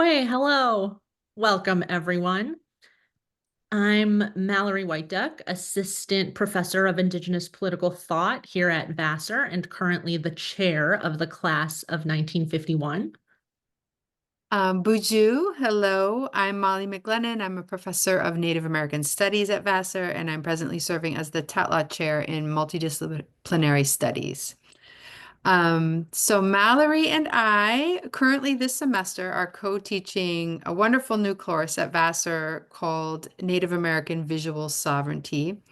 Okay, hello. Welcome, everyone. I'm Mallory White Duck, Assistant Professor of Indigenous Political Thought here at Vassar and currently the chair of the class of 1951. Buju, hello. I'm Molly McLennan. I'm a professor of Native American Studies at Vassar, and I'm presently serving as the Tatla Chair in Multidisciplinary Studies. So Mallory and I currently this semester are co-teaching a wonderful new course at Vassar called Native American Visual Sovereignty,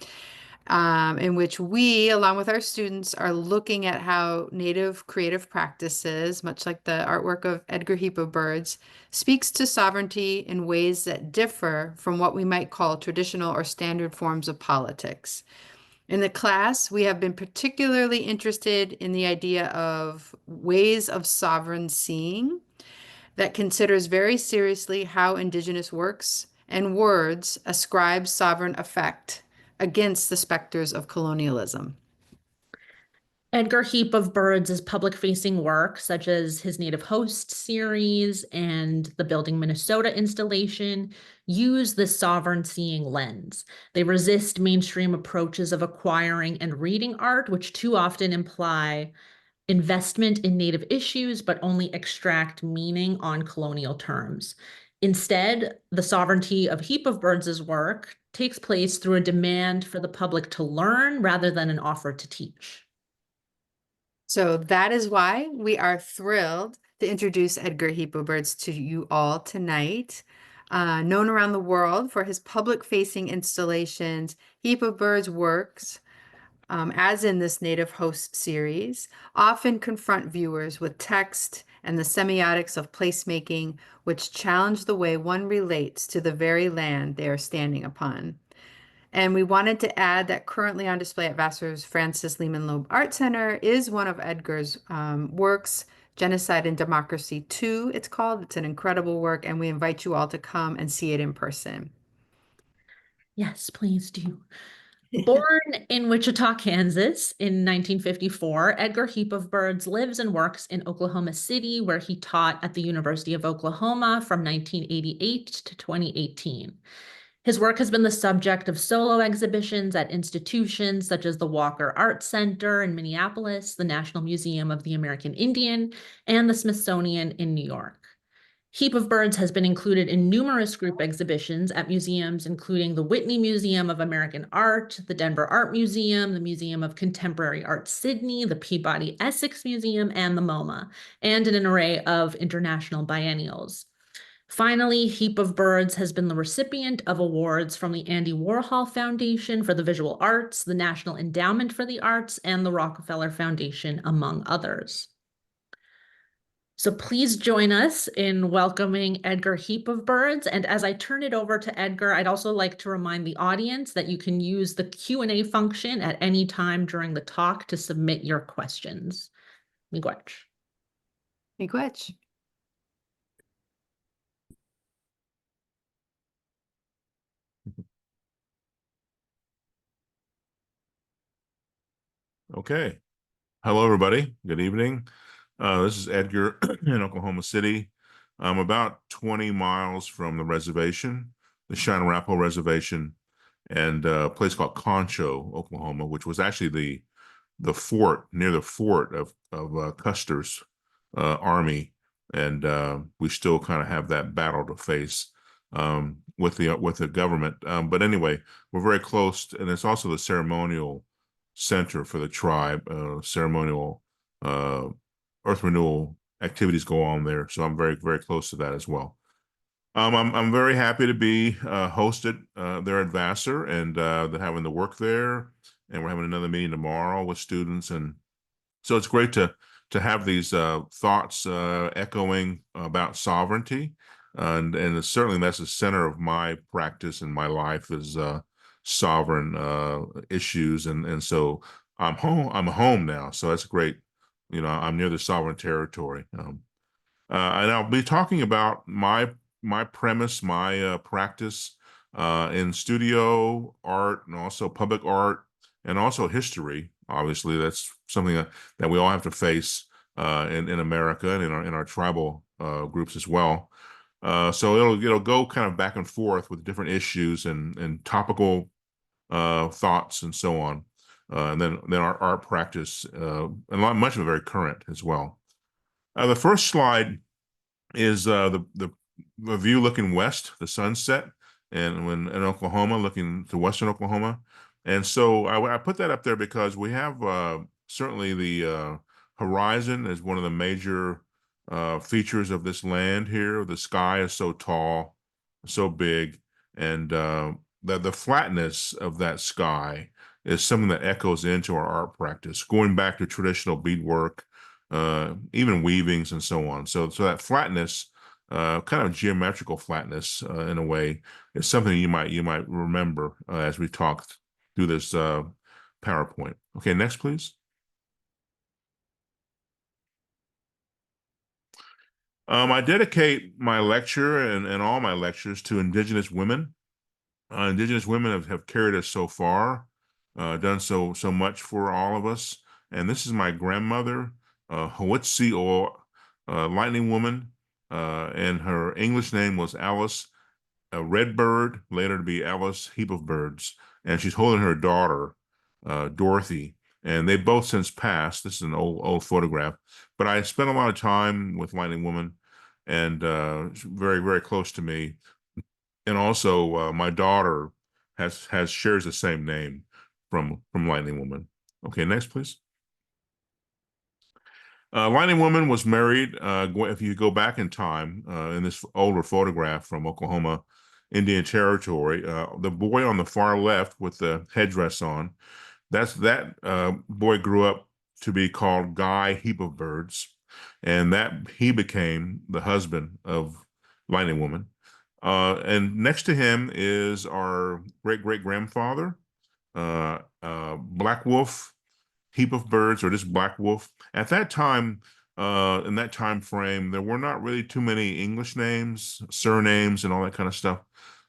in which we, along with our students, are looking at how Native creative practices, much like the artwork of Edgar Heap of Birds, speaks to sovereignty in ways that differ from what we might call traditional or standard forms of politics. In the class, we have been particularly interested in the idea of ways of sovereign seeing that considers very seriously how Indigenous works and words ascribe sovereign effect against the specters of colonialism. Edgar Heap of Birds' public-facing work, such as his Native Host series and the Building Minnesota installation, use this sovereign seeing lens. They resist mainstream approaches of acquiring and reading art, which too often imply investment in Native issues, but only extract meaning on colonial terms. Instead, the sovereignty of Heap of Birds' work takes place through a demand for the public to learn rather than an offer to teach. So that is why we are thrilled to introduce Edgar Heap of Birds to you all tonight. Known around the world for his public-facing installations, Heap of Birds works, as in this Native Host series, often confront viewers with text and the semiotics of placemaking, which challenge the way one relates to the very land they are standing upon. And we wanted to add that currently on display at Vassar's Francis Lehman Loeb Art Center is one of Edgar's works, Genocide and Democracy 2, it's called. It's an incredible work, and we invite you all to come and see it in person. Yes, please do. Born in Wichita, Kansas in 1954, Edgar Heap of Birds lives and works in Oklahoma City, where he taught at the University of Oklahoma from 1988 to 2018. His work has been the subject of solo exhibitions at institutions such as the Walker Art Center in Minneapolis, the National Museum of the American Indian, and the Smithsonian in New York. Heap of Birds has been included in numerous group exhibitions at museums, including the Whitney Museum of American Art, the Denver Art Museum, the Museum of Contemporary Art Sydney, the Peabody Essex Museum, and the MoMA, and in an array of international biennials. Finally, Heap of Birds has been the recipient of awards from the Andy Warhol Foundation for the Visual Arts, the National Endowment for the Arts, and the Rockefeller Foundation, among others. So please join us in welcoming Edgar Heap of Birds. And as I turn it over to Edgar, I'd also like to remind the audience that you can use the Q&A function at any time during the talk to submit your questions. Miigwech. Miigwech. Okay. Hello, everybody. Good evening. This is Edgar in Oklahoma City. I'm about 20 miles from the reservation, the Cheyenne and Arapaho Reservation, and a place called Concho, Oklahoma, which was actually the fort, near the fort of Custer's army. And we still kind of have that battle to face with the government. But anyway, we're very close, and it's also the ceremonial center for the tribe. Ceremonial earth renewal activities go on there, so I'm very, very close to that as well. I'm very happy to be hosted there at Vassar, and they're having the work there, and we're having another meeting tomorrow with students, and so it's great to have these thoughts echoing about sovereignty, and certainly that's the center of my practice and my life is sovereign issues, and so I'm home now, so that's great. You know, I'm near the sovereign territory, and I'll be talking about my premise, my practice in studio art and also public art and also history. Obviously, that's something that we all have to face in America and in our tribal groups as well. So it'll go kind of back and forth with different issues and topical thoughts and so on. And then our art practice, and much of it very current as well. The first slide is the view looking west, the sunset, and when in Oklahoma, looking to western Oklahoma. And so I put that up there because we have certainly the horizon is one of the major features of this land here. The sky is so tall, so big, and the flatness of that sky is something that echoes into our art practice, going back to traditional beadwork, even weavings and so on. So that flatness, kind of geometrical flatness, in a way, is something you might remember as we talk through this PowerPoint. Okay, next, please. I dedicate my lecture and all my lectures to Indigenous women. Indigenous women have carried us so far, done so much for all of us. And this is my grandmother, Howitzi, or Lightning Woman, and her English name was Alice Redbird, later to be Alice Heap of Birds. And she's holding her daughter, Dorothy, and they both since passed. This is an old photograph, but I spent a lot of time with Lightning Woman, and very, very close to me. And also, my daughter shares the same name from Lightning Woman. Okay, next, please. Lightning Woman was married. If you go back in time, in this older photograph from Oklahoma Indian Territory, the boy on the far left with the headdress on, that boy grew up to be called Guy Heap of Birds, and that he became the husband of Lightning Woman. And next to him is our great-great-grandfather, Black Wolf Heap of Birds, or just Black Wolf. At that time, in that time frame, there were not really too many English names, surnames, and all that kind of stuff.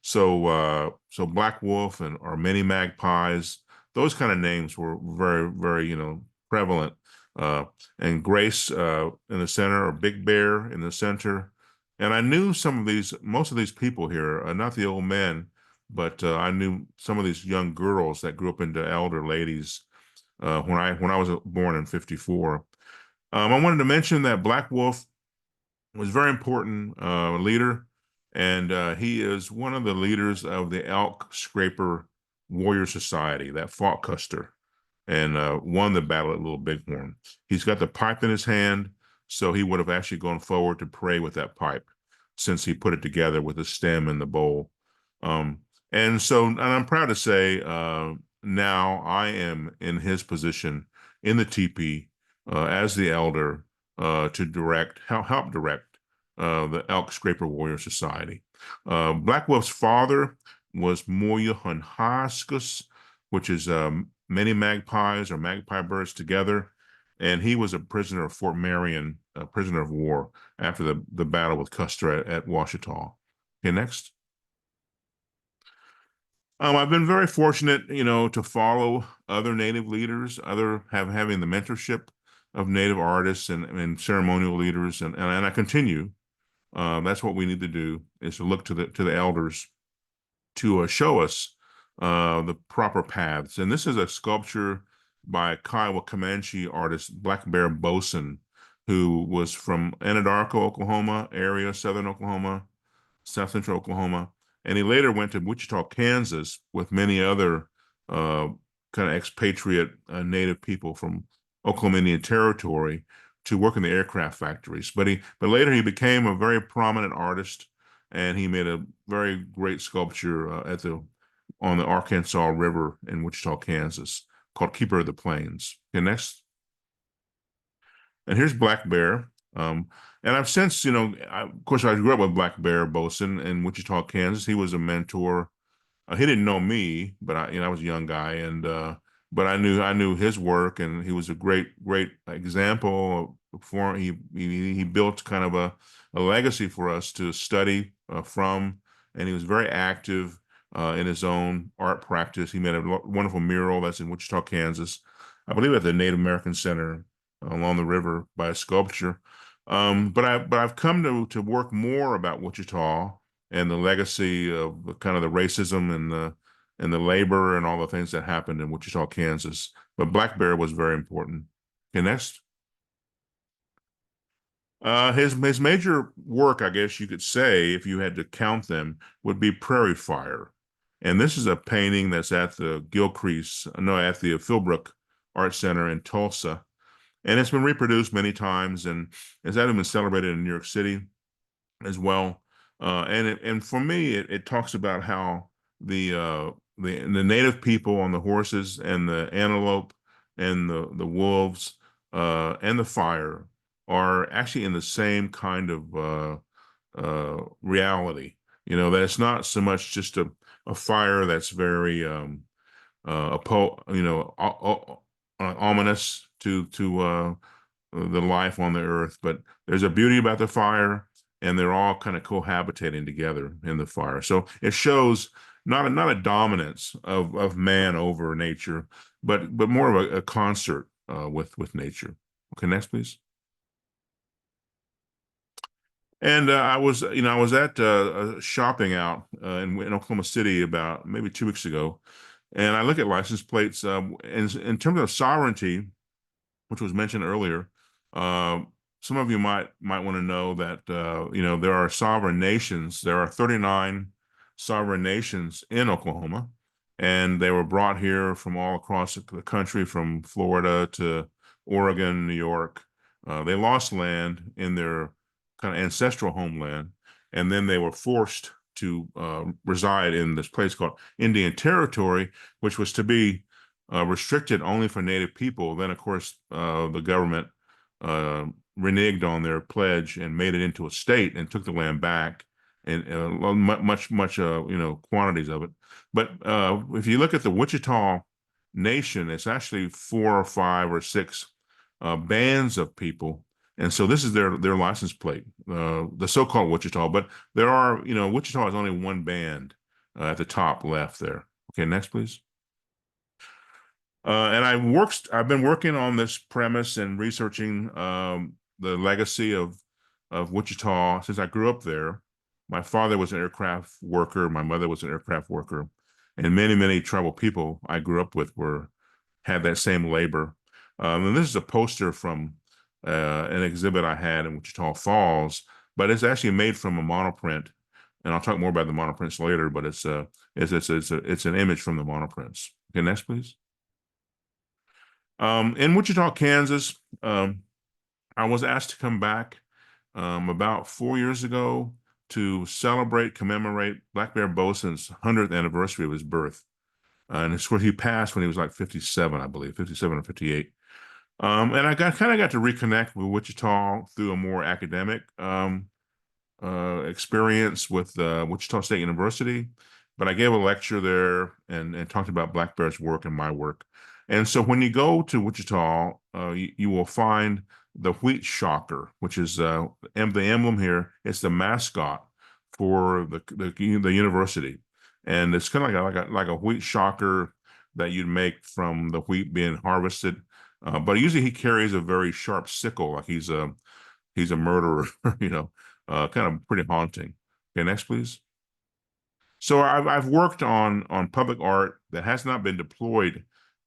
So Black Wolf or Many Magpies, those kind of names were very, very, prevalent. And Grace in the center, or Big Bear in the center. And I knew most of these people here, not the old men, but I knew some of these young girls that grew up into elder ladies when I was born in '54. I wanted to mention that Black Wolf was a very important leader, and he is one of the leaders of the Elk Scraper Warrior Society that fought Custer and won the battle at Little Bighorn. He's got the pipe in his hand, so he would have actually gone forward to pray with that pipe, since he put it together with the stem and the bowl. And I'm proud to say now I am in his position in the teepee as the elder to help direct the Elk Scraper Warrior Society. Black Wolf's father was Moyahunhaskus, which is many magpies or magpie birds together. And he was a prisoner of Fort Marion, a prisoner of war after the battle with Custer at Washita. Okay, next. I've been very fortunate, to follow other Native leaders, having the mentorship of Native artists and ceremonial leaders, and I continue. That's what we need to do, is to look to the elders to show us the proper paths. And this is a sculpture by Kiowa Comanche artist Black Bear Boson, who was from Anadarko, Oklahoma area, southern Oklahoma, south central Oklahoma. And he later went to Wichita, Kansas, with many other kind of expatriate Native people from Oklahoma Indian Territory to work in the aircraft factories. But later he became a very prominent artist, and he made a very great sculpture on the Arkansas River in Wichita, Kansas, called Keeper of the Plains. Okay, next. And here's Black Bear. And I've since, of course, I grew up with Black Bear Boson in Wichita, Kansas. He was a mentor. He didn't know me, but I was a young guy, and but I knew his work, and he was a great example. He built kind of a legacy for us to study from, and he was very active in his own art practice. He made a wonderful mural that's in Wichita, Kansas, I believe at the Native American Center along the river, by a sculpture. But I've come to work more about Wichita and the legacy of kind of the racism and the labor and all the things that happened in Wichita, Kansas. But Black Bear was very important. Okay, next. His major work, I guess you could say, if you had to count them, would be Prairie Fire. And this is a painting that's at the at the Philbrook Art Center in Tulsa. And it's been reproduced many times, and it's actually been celebrated in New York City as well. And for me, it talks about how the native people on the horses and the antelope and the wolves and the fire are actually in the same kind of reality. You know, that it's not so much just a fire that's very ominous to the life on the earth, but there's a beauty about the fire, and they're all kind of cohabitating together in the fire. So it shows not a dominance of man over nature, but more of a concert with nature. Okay, next, please. And I was at shopping out in Oklahoma City about maybe 2 weeks ago, and I look at license plates. In terms of sovereignty, which was mentioned earlier, some of you might want to know that there are sovereign nations. There are 39 sovereign nations in Oklahoma, and they were brought here from all across the country, from Florida to Oregon, New York. They lost land in their kind of ancestral homeland, and then they were forced to reside in this place called Indian Territory, which was to be restricted only for Native people. Then, of course, the government reneged on their pledge and made it into a state and took the land back, and much quantities of it. But if you look at the Wichita Nation, it's actually 4 or 5 or 6 bands of people. And so this is their license plate, the so-called Wichita. But there are, Wichita is only one band at the top left there. Okay, next, please. And I've been working on this premise and researching the legacy of Wichita since I grew up there. My father was an aircraft worker. My mother was an aircraft worker, and many tribal people I grew up with had that same labor. And this is a poster from an exhibit I had in Wichita Falls, but it's actually made from a monoprint, and I'll talk more about the monoprints later. But it's an image from the monoprints. Okay, next, please. In Wichita, Kansas, I was asked to come back about 4 years ago to commemorate Black Bear Bosun's 100th anniversary of his birth. And it's where he passed when he was like 57, I believe, 57 or 58. And I got to reconnect with Wichita through a more academic experience with Wichita State University. But I gave a lecture there and talked about Black Bear's work and my work. And so when you go to Wichita, you will find the wheat shocker, which is the emblem here. It's the mascot for the university, and it's kind of like a wheat shocker that you'd make from the wheat being harvested. But usually he carries a very sharp sickle, like he's a murderer, kind of pretty haunting. Okay, next, please. So I've worked on public art that has not been deployed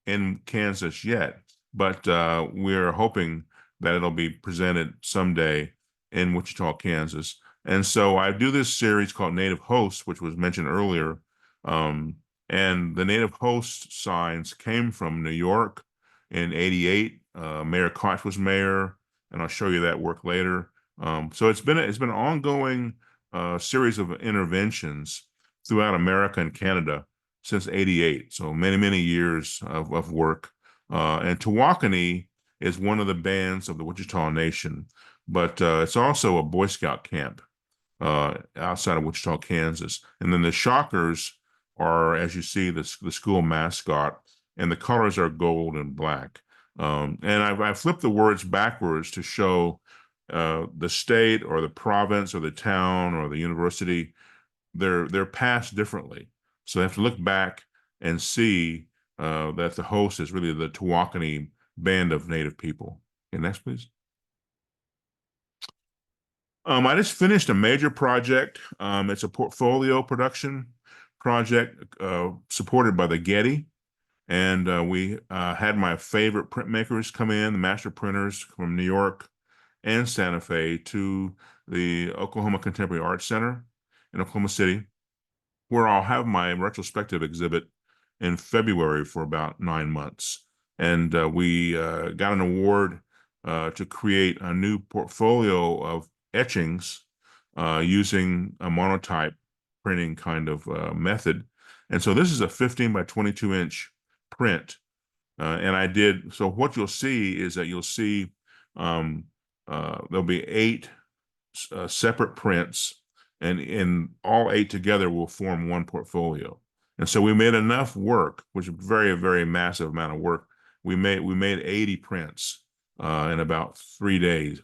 in Kansas yet, but we're hoping that it'll be presented someday in Wichita, Kansas. And so I do this series called Native Hosts, which was mentioned earlier. And the Native Host signs came from New York in '88. Mayor Koch was mayor, and I'll show you that work later. So it's been an ongoing series of interventions throughout America and Canada since '88. So many years of work. And Tawakanee is one of the bands of the Wichita Nation, but it's also a Boy Scout camp outside of Wichita, Kansas. And then the Shockers are, as you see, the school mascot, and the colors are gold and black. And I flipped the words backwards to show the state or the province or the town or the university, they're passed differently. So they have to look back and see that the host is really the Tawakanee band of Native people. Okay, next, please. I just finished a major project. It's a portfolio production project supported by the Getty. And we had my favorite printmakers come in, the master printers from New York and Santa Fe, to the Oklahoma Contemporary Arts Center in Oklahoma City, where I'll have my retrospective exhibit in February for about 9 months. And we got an award to create a new portfolio of etchings using a monotype printing kind of method. And so this is a 15 by 22 inch print. So what you'll see is that you'll see there'll be 8 separate prints, and all 8 together will form one portfolio. And so we made enough work, which is a very, very massive amount of work. We made 80 prints in about 3 days,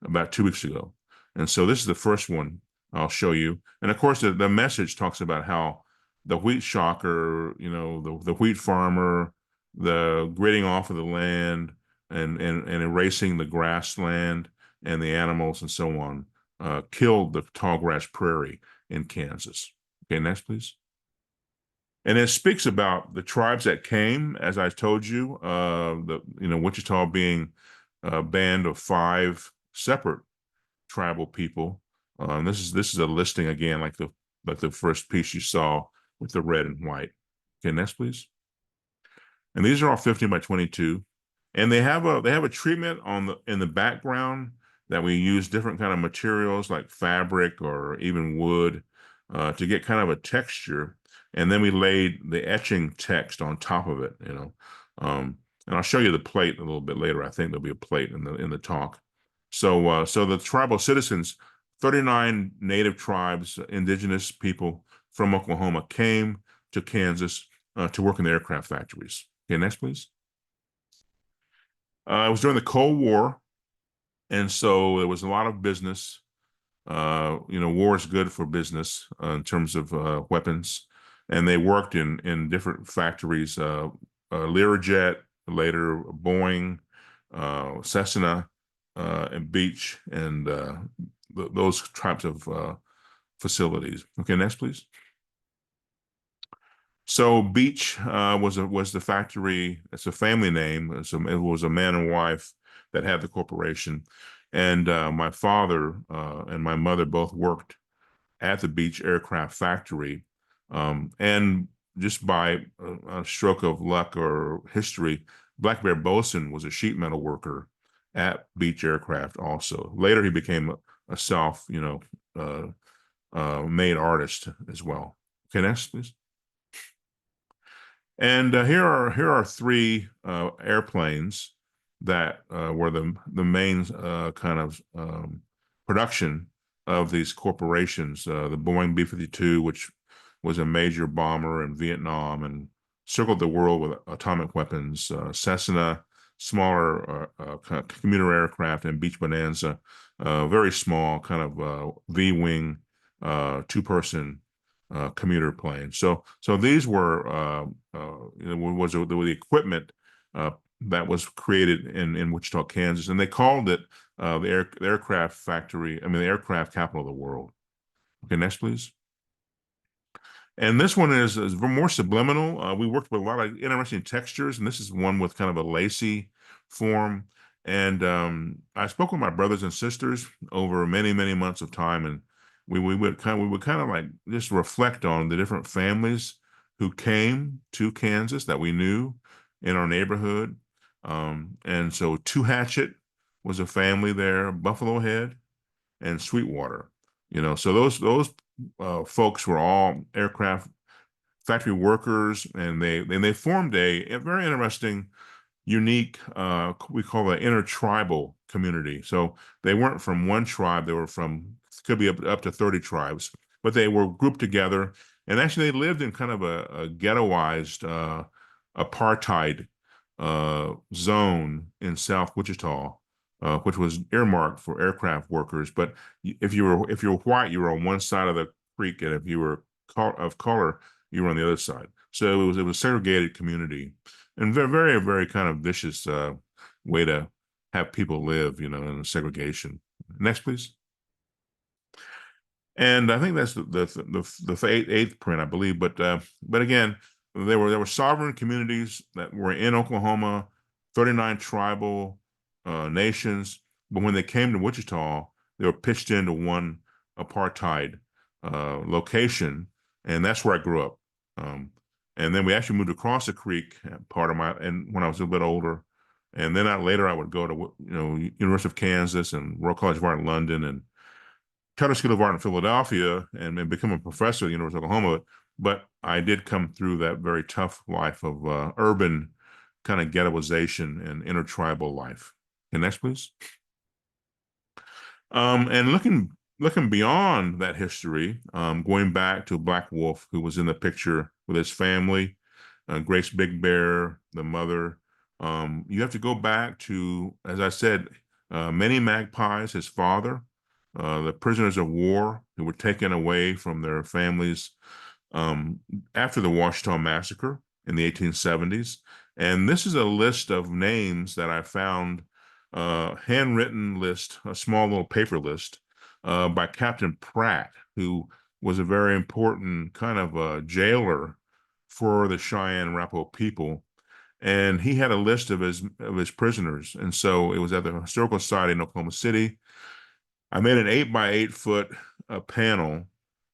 about 2 weeks ago. And so this is the first one I'll show you. And of course, the message talks about how the wheat shocker, the wheat farmer, the grading off of the land and erasing the grassland and the animals and so on, killed the tallgrass prairie in Kansas. Okay, next, please. And it speaks about the tribes that came, as I told you, Wichita being a band of 5 separate tribal people. This is a listing again, like the first piece you saw with the red and white. Okay, next, please. And these are all 15 by 22, and they have a treatment in the background that we use different kind of materials like fabric or even wood to get kind of a texture. And then we laid the etching text on top of it, and I'll show you the plate a little bit later. I think there'll be a plate in the talk. So the tribal citizens, 39 native tribes, indigenous people from Oklahoma, came to Kansas to work in the aircraft factories. Okay, next, please. It was during the Cold War, and so there was a lot of business. War is good for business in terms of weapons, and they worked in different factories, Learjet, later Boeing, Cessna, and Beech, and those types of facilities. Okay, next, please. So Beech was the factory. It's a family name. So it was a man and wife that had the corporation, and my father and my mother both worked at the Beech Aircraft Factory, and just by a stroke of luck or history, Black Bear Bosun was a sheet metal worker at Beech Aircraft also. Later, he became a self-made artist as well. Okay, next, please. And here are 3 airplanes that were the main kind of production of these corporations. The Boeing B-52, which was a major bomber in Vietnam and circled the world with atomic weapons. Cessna, smaller commuter aircraft, and Beech Bonanza, very small kind of V-wing 2-person commuter plane. So these were the equipment that was created in Wichita, Kansas, and they called it the aircraft factory. The aircraft capital of the world. Okay, next, please. And this one is more subliminal. We worked with a lot of interesting textures, and this is one with kind of a lacy form. And I spoke with my brothers and sisters over many, many months of time, and we would kind of like just reflect on the different families who came to Kansas that we knew in our neighborhood. And so Two Hatchet was a family there, Buffalo Head, and Sweetwater. So those folks were all aircraft factory workers, and they formed a very interesting, unique, we call it intertribal community. So they weren't from one tribe; they were from, could be up to 30 tribes, but they were grouped together, and actually they lived in kind of a ghettoized apartheid zone in South Wichita, which was earmarked for aircraft workers. But if you were white, you were on one side of the creek, and if you were of color, you were on the other side. So it was a segregated community, and very, very, very kind of vicious way to have people live, in segregation. Next, please. And I think that's the eighth print, I believe. But again, there were sovereign communities that were in Oklahoma, 39 tribal nations. But when they came to Wichita, they were pitched into one apartheid location, and that's where I grew up. And then we actually moved across the creek, and when I was a bit older, and then later I would go to University of Kansas and Royal College of Art in London and Charter School of Art in Philadelphia and become a professor at the University of Oklahoma. But I did come through that very tough life of urban kind of ghettoization and intertribal life. And next, please. And looking beyond that history, going back to Black Wolf, who was in the picture with his family, Grace Big Bear, the mother. You have to go back to, as I said, Many Magpies, his father, the prisoners of war who were taken away from their families after the Washita Massacre in the 1870s. And this is a list of names that I found, handwritten list, a small little paper list by Captain Pratt, who was a very important kind of a jailer for the Cheyenne and Arapaho people. And he had a list of his prisoners. And so it was at the Historical Society in Oklahoma City. I made an 8 by 8 foot panel,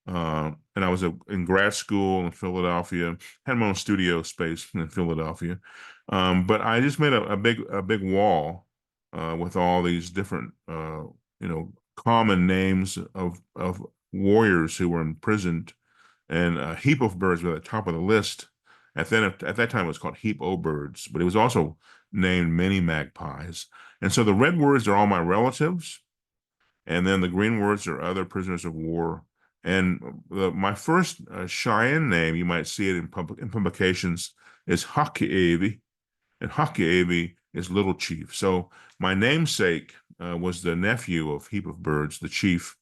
and I was in grad school in Philadelphia. Had my own studio space in Philadelphia, but I just made a big wall with all these different common names of warriors who were imprisoned, and a Heap of Birds were at the top of the list. At that time, it was called Heap o' Birds, but it was also named Many Magpies. And so the red words are all my relatives. And then the green words are other prisoners of war. And my first Cheyenne name, you might see it in publications, is Hock, and Hock is Little Chief. So my namesake was the nephew of Heap of Birds, the chief,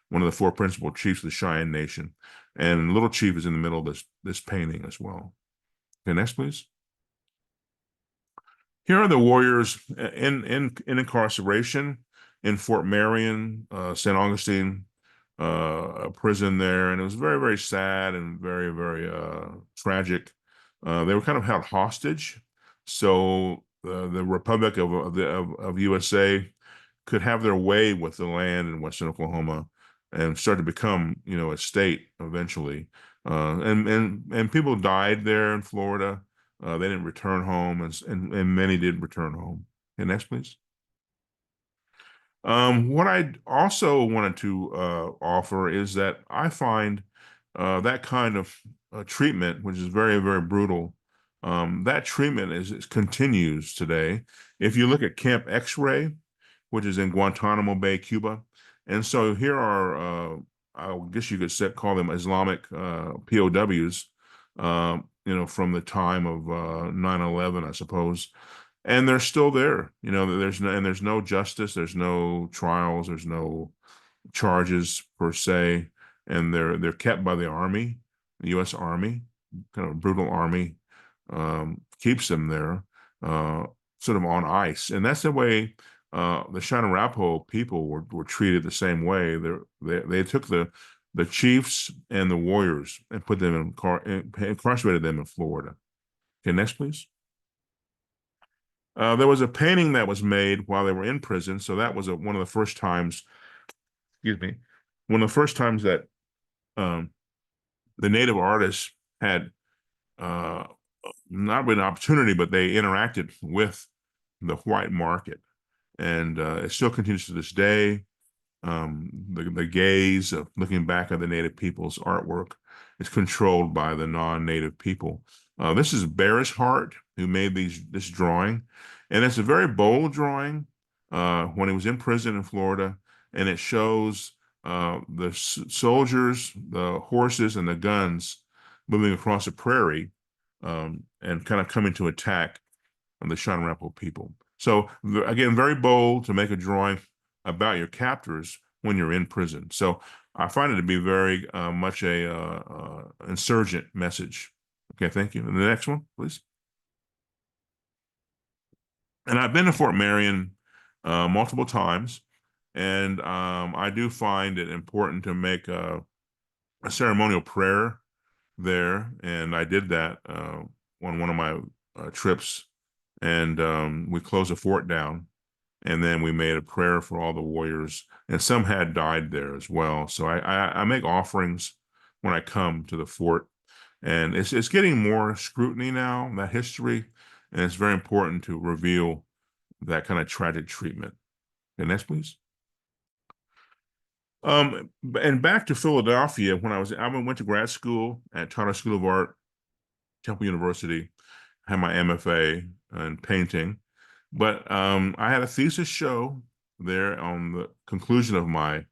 one of the 4 principal chiefs of the Cheyenne Nation. And Little Chief is in the middle of this painting as well. Okay, next, please. Here are the warriors in incarceration in Fort Marion, St. Augustine, a prison there, and it was very, very sad and very, very tragic. They were kind of held hostage, so the Republic of USA could have their way with the land in Western Oklahoma and start to become, a state eventually. And people died there in Florida. They didn't return home, and many did return home. Okay, next, please. What I also wanted to offer is that I find that kind of treatment, which is very, very brutal, that treatment continues today. If you look at Camp X-Ray, which is in Guantanamo Bay, Cuba, and so here are, I guess you could call them Islamic POWs, from the time of 9/11, I suppose. And they're still there. There's no justice, there's no trials, there's no charges per se, and they're kept by the Army, the U.S. Army, kind of brutal Army, keeps them there, sort of on ice. And that's the way the Cheyenne and Arapaho people were treated the same way. They took the chiefs and the warriors and put them incarcerated them in Florida. Okay, next, please. There was a painting that was made while they were in prison. So that was one of the first times, one of the first times that the Native artists had not really an opportunity, but they interacted with the white market. And it still continues to this day. The gaze of looking back at the Native people's artwork is controlled by the non-Native people. This is Bearish Heart, who made this drawing, and it's a very bold drawing when he was in prison in Florida, and it shows the soldiers, the horses, and the guns moving across the prairie and kind of coming to attack the Cheyenne and Arapaho people. So again, very bold to make a drawing about your captors when you're in prison. So I find it to be very much a insurgent message. Okay, thank you. And the next one, please. And I've been to Fort Marion multiple times. And I do find it important to make a ceremonial prayer there, and I did that on one of my trips, and we closed the fort down, and then we made a prayer for all the warriors, and some had died there as well. So I make offerings when I come to the fort, and it's getting more scrutiny now, that history, and it's very important to reveal that kind of tragic treatment. Okay, next, please. And back to Philadelphia, when I went to grad school at Charter School of Art, Temple University, had my MFA in painting, but I had a thesis show there on the conclusion of my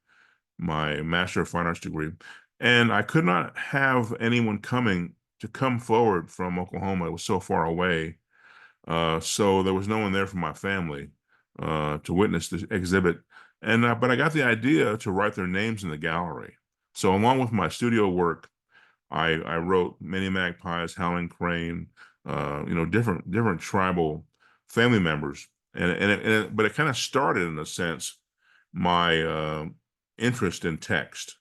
Master of Fine Arts degree, and I could not have anyone to come forward from Oklahoma. It was so far away, so there was no one there from my family to witness the exhibit. And but I got the idea to write their names in the gallery. So along with my studio work, I wrote Many Magpies, Howling Crane, different tribal family members, but it kind of started, in a sense, my interest in text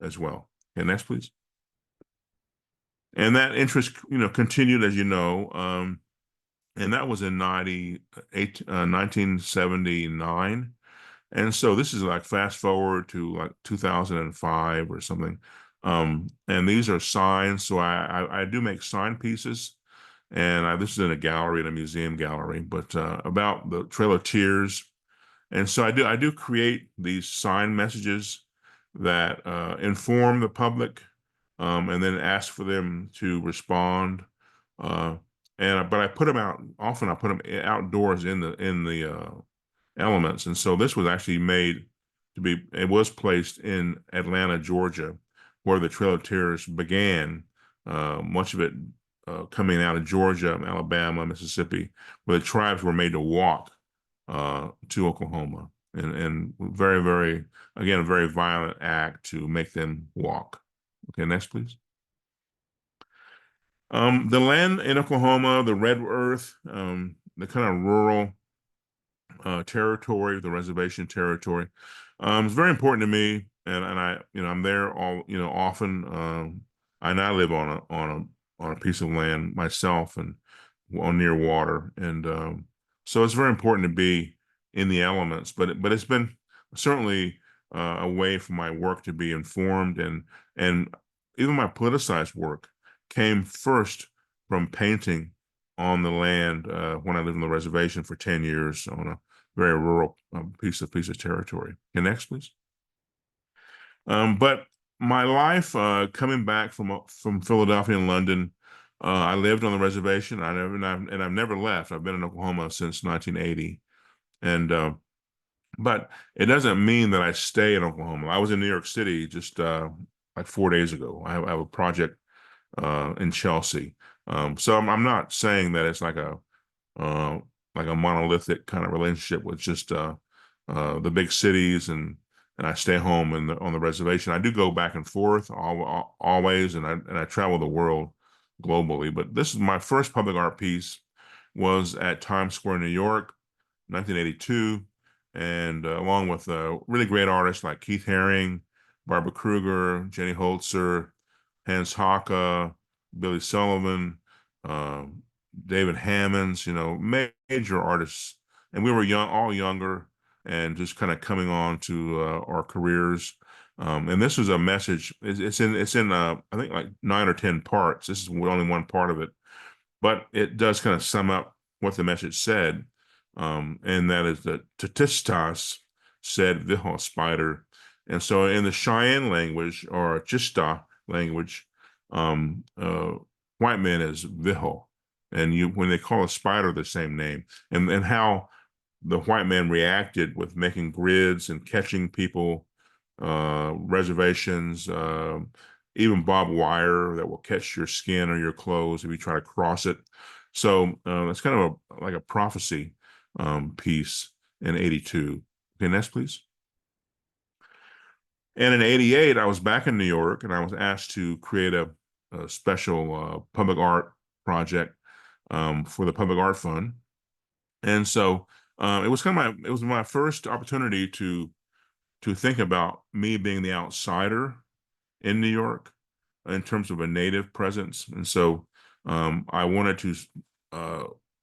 as well. Okay, next, please. And that interest, continued, as you know, and that was in 1979. And so this is like fast forward to like 2005 or something. And these are signs. So I do make sign pieces, and this is in a gallery, in a museum gallery, but about the Trail of Tears. And so I do create these sign messages that inform the public, and then ask for them to respond. But I put them out often. I put them outdoors in the elements, and so this was actually made to be. It was placed in Atlanta, Georgia, where the Trail of Tears began. Much of it coming out of Georgia, Alabama, Mississippi, where the tribes were made to walk to Oklahoma, and very, very, again, a very violent act to make them walk. Okay, next, please. The land in Oklahoma, the red earth, the kind of rural territory, the reservation territory, is very important to me, and I'm there all often. I now live on a piece of land myself, and on near water, and so it's very important to be in the elements. But it's been certainly a way for my work to be informed, and even my politicized work came first from painting on the land when I lived on the reservation for 10 years on a very rural piece of territory. Okay, next, please. But my life coming back from Philadelphia and London, I lived on the reservation. I've never left. I've been in Oklahoma since 1980, and but it doesn't mean that I stay in Oklahoma. I was in New York City just like 4 days ago. I have a project in Chelsea. So I'm not saying that it's like a monolithic kind of relationship with just the big cities, and I stay home on the reservation. I do go back and forth always, and I travel the world globally. But this is my first public art piece, was at Times Square, New York, 1982, and along with really great artists like Keith Haring, Barbara Kruger, Jenny Holzer, Hans Hocke, Billy Sullivan, David Hammonds, major artists. And we were all younger, and just kind of coming on to our careers. And this was a message. It's in I think like 9 or 10 parts. This is only one part of it, but it does kind of sum up what the message said. And that is that Tatistas said Viho, spider. And so in the Cheyenne language, or Chista language, white man is Viho. And when they call a spider the same name, and how the white man reacted with making grids and catching people, reservations, even barbed wire that will catch your skin or your clothes if you try to cross it. So it's kind of like a prophecy piece in 82. Okay, next, please. And in 88, I was back in New York, and I was asked to create a special public art project for the Public Art Fund. And so it was my first opportunity to to think about me being the outsider in New York in terms of a Native presence. And so I wanted to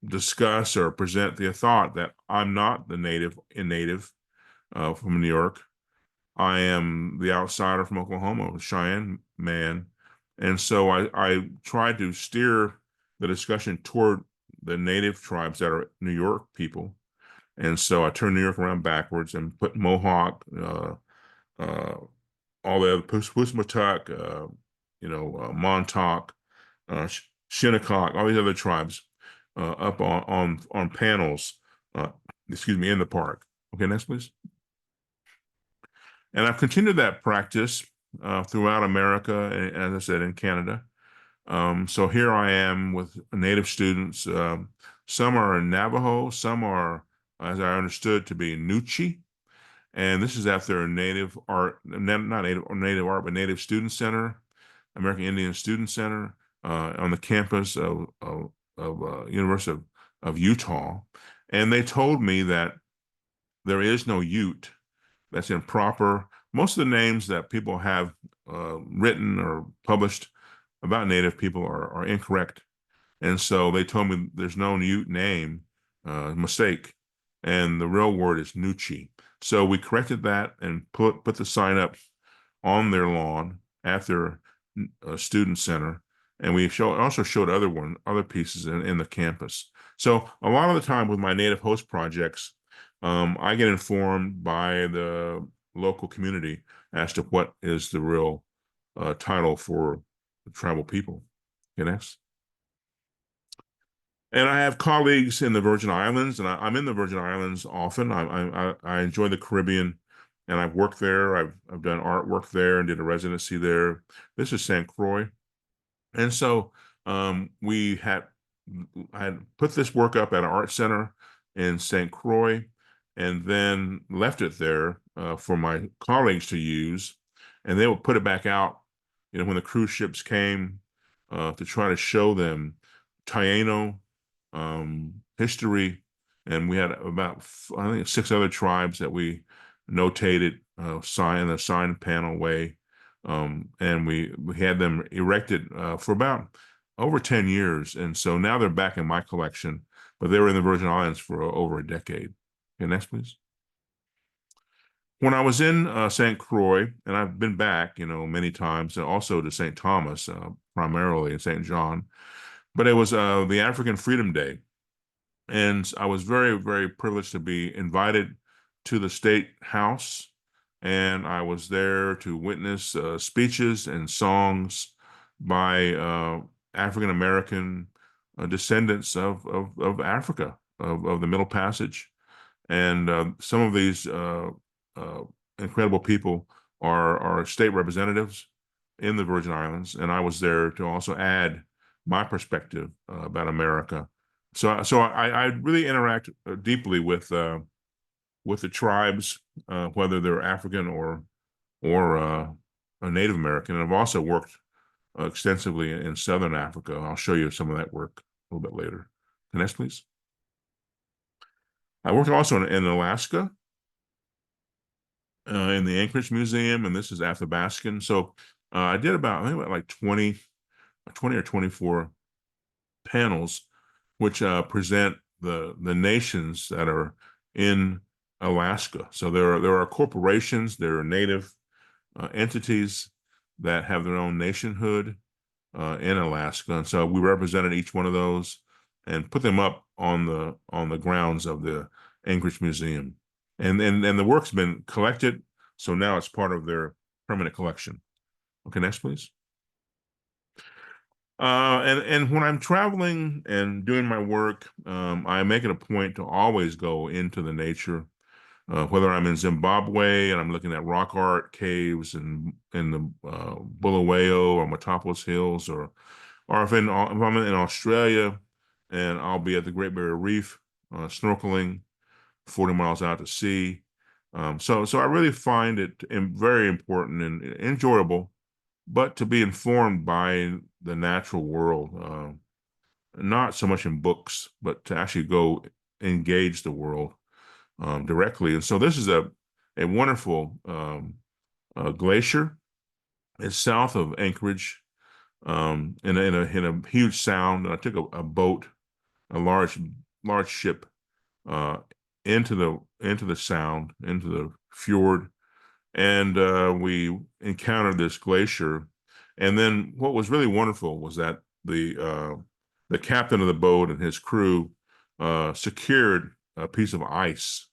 discuss or present the thought that I'm not the native from New York. I am the outsider from Oklahoma, a Cheyenne man. And so I tried to steer the discussion toward the Native tribes that are New York people. And so I turned New York around backwards and put Mohawk, all the other Pusmatuck, Montauk, Shinnecock, all these other tribes up on panels, in the park. Okay, next, please. And I've continued that practice throughout America, and as I said, in Canada. So here I am with Native students. Some are Navajo, some are, as I understood, to be Nuchi. And this is at their Native Art, not Native Art, but Native Student Center, American Indian Student Center, on the campus of University of Utah. And they told me that there is no Ute. That's improper. Most of the names that people have written or published about Native people are incorrect. And so they told me there's no Ute name, mistake. And the real word is Nuchi. So we corrected that and put the sign up on their lawn at their student center. And we also showed other pieces in the campus. So a lot of the time with my Native host projects, I get informed by the local community as to what is the real title for the tribal people. Okay, next. And I have colleagues in the Virgin Islands, and I'm in the Virgin Islands often. I enjoy the Caribbean, and I've worked there. I've done artwork there and did a residency there. This is St. Croix. And so I had put this work up at an art center in St. Croix, and then left it there for my colleagues to use, and they would put it back out, when the cruise ships came to try to show them Taino history. And we had about, I think, 6 other tribes that we notated in a sign panel way. And we had them erected for about over 10 years. And so now they're back in my collection, but they were in the Virgin Islands for over a decade. Okay, next, please. When I was in St. Croix, and I've been back, many times, and also to St. Thomas, primarily in St. John, but it was the African Freedom Day. And I was very, very privileged to be invited to the State House. And I was there to witness speeches and songs by African-American descendants of Africa, of the Middle Passage. And some of these incredible people are state representatives in the Virgin Islands. And I was there to also add my perspective about America. So I really interact deeply with the tribes, whether they're African or Native American. And I've also worked extensively in Southern Africa. I'll show you some of that work a little bit later. Next, please. I worked also in Alaska, in the Anchorage Museum, and this is Athabascan. So I did about, I think, like 20 or 24 panels, which present the nations that are in Alaska. So there are corporations, there are Native entities that have their own nationhood in Alaska, and so we represented each one of those and put them up on the grounds of the Anchorage Museum, and the work's been collected, so now it's part of their permanent collection. Okay, next, please. And when I'm traveling and doing my work, I make it a point to always go into the nature. Whether I'm in Zimbabwe and I'm looking at rock art caves and in the Bulawayo or Metopos Hills, or if I'm in Australia and I'll be at the Great Barrier Reef snorkeling 40 miles out to sea. So I really find it very important and enjoyable, but to be informed by the natural world, not so much in books, but to actually go engage the world directly. And so this is a a wonderful glacier. It's south of Anchorage, in a huge sound. I took a boat, a large ship, into the sound, into the fjord, and we encountered this glacier. And then what was really wonderful was that the captain of the boat and his crew secured a piece of ice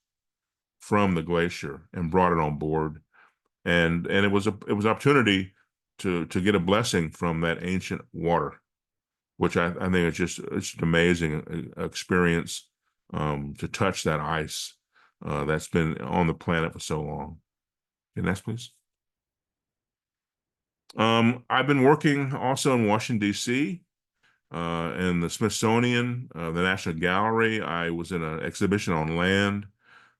from the glacier and brought it on board. And it was an opportunity to get a blessing from that ancient water, which I think it's an amazing experience, to touch that ice that's been on the planet for so long. Okay, next, please. I've been working also in Washington, D.C., in the Smithsonian, the National Gallery. I was in an exhibition on land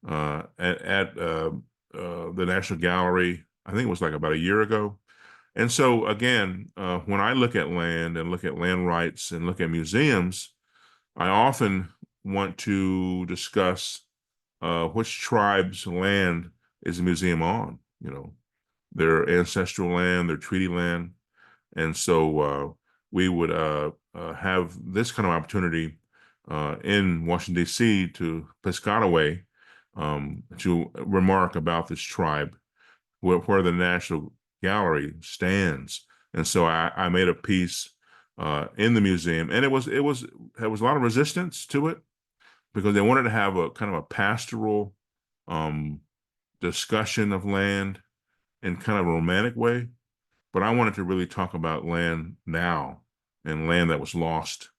at the National Gallery. I think it was like about a year ago. And so again, when I look at land and look at land rights and look at museums, I often want to discuss which tribe's land is a museum on, their ancestral land, their treaty land. And so we would have this kind of opportunity in Washington, D.C. to Piscataway, to remark about this tribe, where the National Gallery stands. And so I made a piece in the museum, and there was a lot of resistance to it because they wanted to have a kind of a pastoral discussion of land in kind of a romantic way. But I wanted to really talk about land now and land that was lost.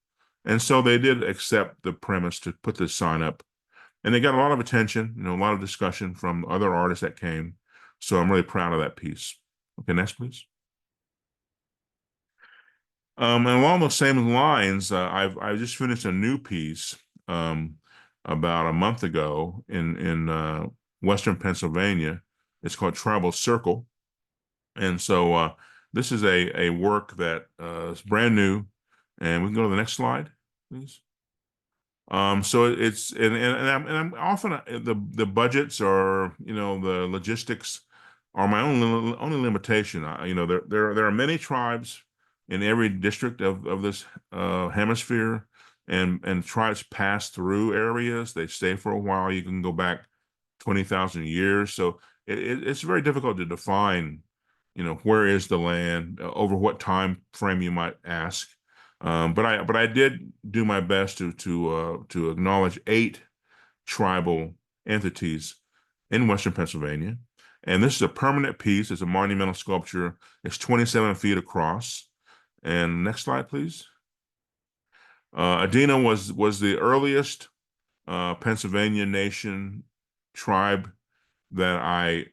And so they did accept the premise to put this sign up. And they got a lot of attention, a lot of discussion from other artists that came. So I'm really proud of that piece. Okay, next, please. And along those same lines, I just finished a new piece about a month ago in Western Pennsylvania. It's called Tribal Circle. And so this is a work that is brand new. And we can go to the next slide, please. So it's I'm often the budgets or the logistics are my only limitation. There are many tribes in every district of this hemisphere, and tribes pass through areas. They stay for a while. You can go back 20,000 years. So it's very difficult to define, where is the land, over what time frame, you might ask. But I did do my best to acknowledge 8 tribal entities in Western Pennsylvania. And this is a permanent piece. It's a monumental sculpture. It's 27 feet across. And next slide, please. Adena was the earliest Pennsylvania Nation tribe that I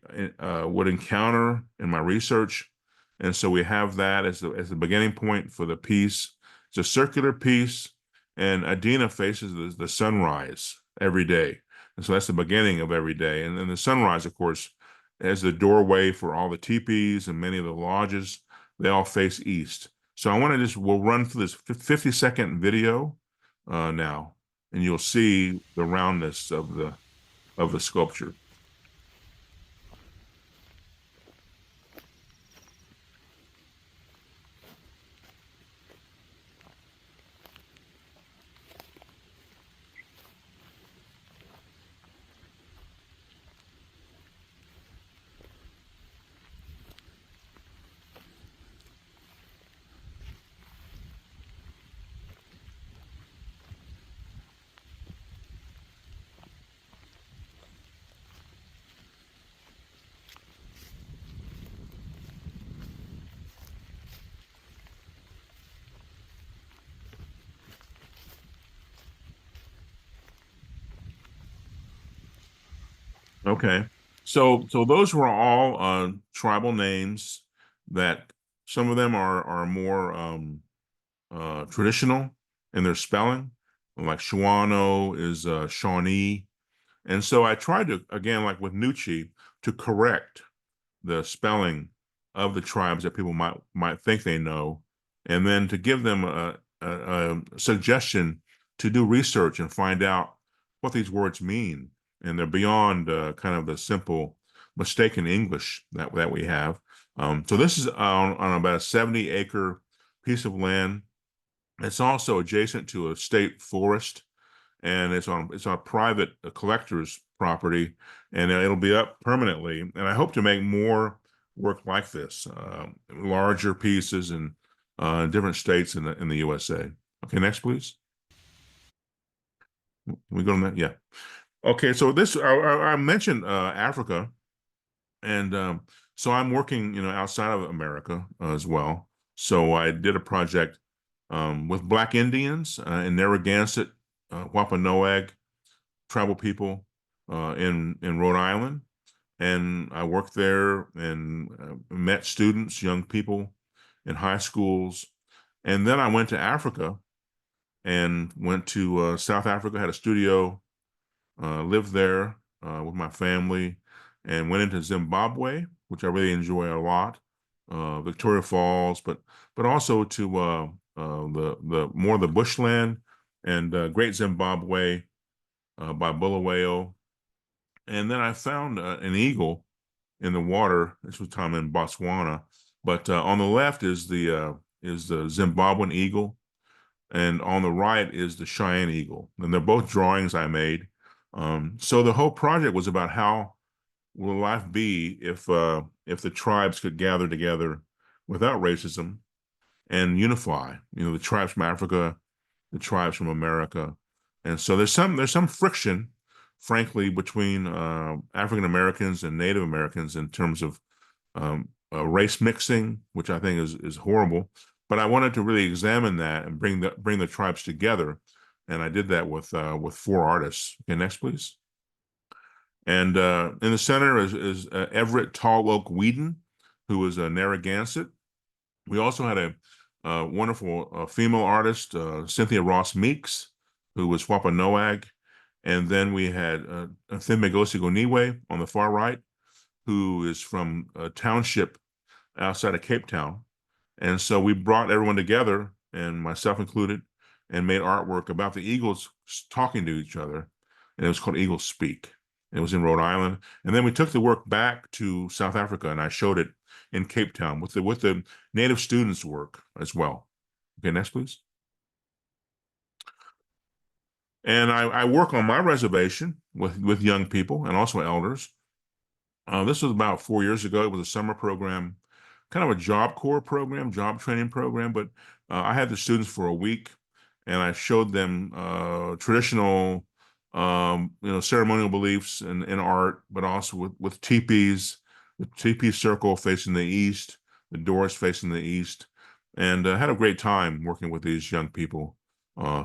would encounter in my research. And so we have that as the beginning point for the piece. It's a circular piece, and Adena faces the sunrise every day. And so that's the beginning of every day. And then the sunrise, of course, as the doorway for all the teepees and many of the lodges, they all face east. So I want to we'll run through this 50-second video now, and you'll see the roundness of the sculpture. Okay, so those were all tribal names that some of them are more traditional in their spelling, like Shawano is Shawnee. And so I tried to, again, like with Nucci, to correct the spelling of the tribes that people might think they know, and then to give them a suggestion to do research and find out what these words mean. And they're beyond kind of the simple mistaken English that we have. So this is on about a 70-acre piece of land. It's also adjacent to a state forest, and it's on private collector's property, and it'll be up permanently. And I hope to make more work like this, larger pieces in different states in the USA. Okay, next, please. Can we go on that? Yeah. Okay, so this I mentioned Africa, and so I'm working, outside of America as well. So I did a project with Black Indians in Narragansett, Wampanoag tribal people in Rhode Island, and I worked there and met students, young people in high schools, and then I went to Africa and went to South Africa, had a studio, lived there with my family, and went into Zimbabwe, which I really enjoy a lot, Victoria Falls, but also to the more the bushland and Great Zimbabwe by Bulawayo. And then I found an eagle in the water. This was time in Botswana, but on the left is the Zimbabwean eagle, and on the right is the Cheyenne eagle, and they're both drawings I made. So the whole project was about how will life be if the tribes could gather together without racism and unify. The tribes from Africa, the tribes from America, and so there's some friction, frankly, between African Americans and Native Americans in terms of race mixing, which I think is horrible. But I wanted to really examine that and bring the tribes together, and I did that with 4 artists. Okay, next, please. And in the center is Everett Tall Oak Whedon, who is a Narragansett. We also had a wonderful female artist, Cynthia Ross Meeks, who was Wampanoag. And then we had Thimbegosi Goniwe on the far right, who is from a township outside of Cape Town. And so we brought everyone together, and myself included, and made artwork about the eagles talking to each other. And it was called Eagles Speak. It was in Rhode Island. And then we took the work back to South Africa, and I showed it in Cape Town with the native students' work as well. Okay, next, please. And I work on my reservation with young people and also elders. This was about 4 years ago. It was a summer program, kind of a job corps program, job training program, but I had the students for a week, and I showed them traditional ceremonial beliefs in art, but also with teepees, the teepee circle facing the east, the doors facing the east, and had a great time working with these young people.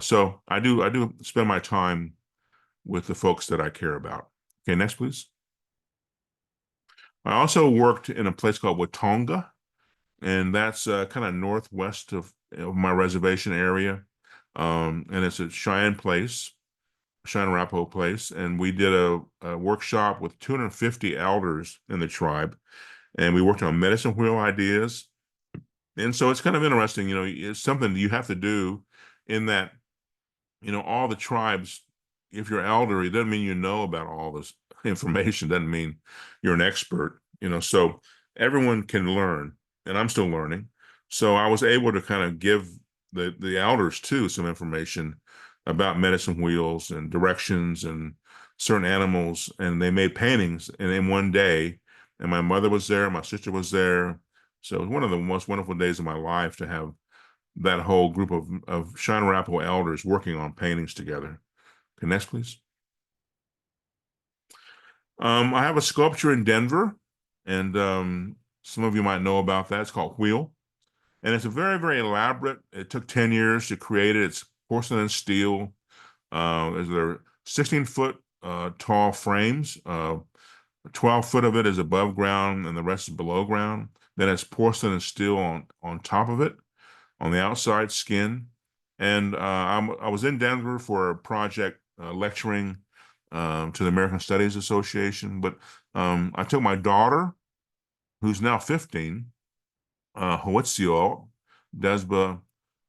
So I do spend my time with the folks that I care about. Okay, next, please. I also worked in a place called Watonga, and that's kind of northwest of my reservation area. And it's a Cheyenne place, Cheyenne and Arapaho place. And we did a workshop with 250 elders in the tribe, and we worked on medicine wheel ideas. And so it's kind of interesting, it's something you have to do in that, all the tribes, if you're elder, it doesn't mean you know about all this information, doesn't mean you're an expert, so everyone can learn, and I'm still learning. So I was able to kind of give the elders too some information about medicine wheels and directions and certain animals, and they made paintings and in one day, and my mother was there, my sister was there. So it was one of the most wonderful days of my life to have that whole group of Cheyenne and Arapaho elders working on paintings together. Okay, next, please. I have a sculpture in Denver, and some of you might know about that. It's called Wheel, and it's a very, very elaborate. It took 10 years to create it. It's porcelain and steel. There 16-foot tall frames. 12 foot of it is above ground, and the rest is below ground. Then it's porcelain and steel on top of it, on the outside skin. And I was in Denver for a project lecturing to the American Studies Association, but I took my daughter, who's now 15, Hoetzio, Desba,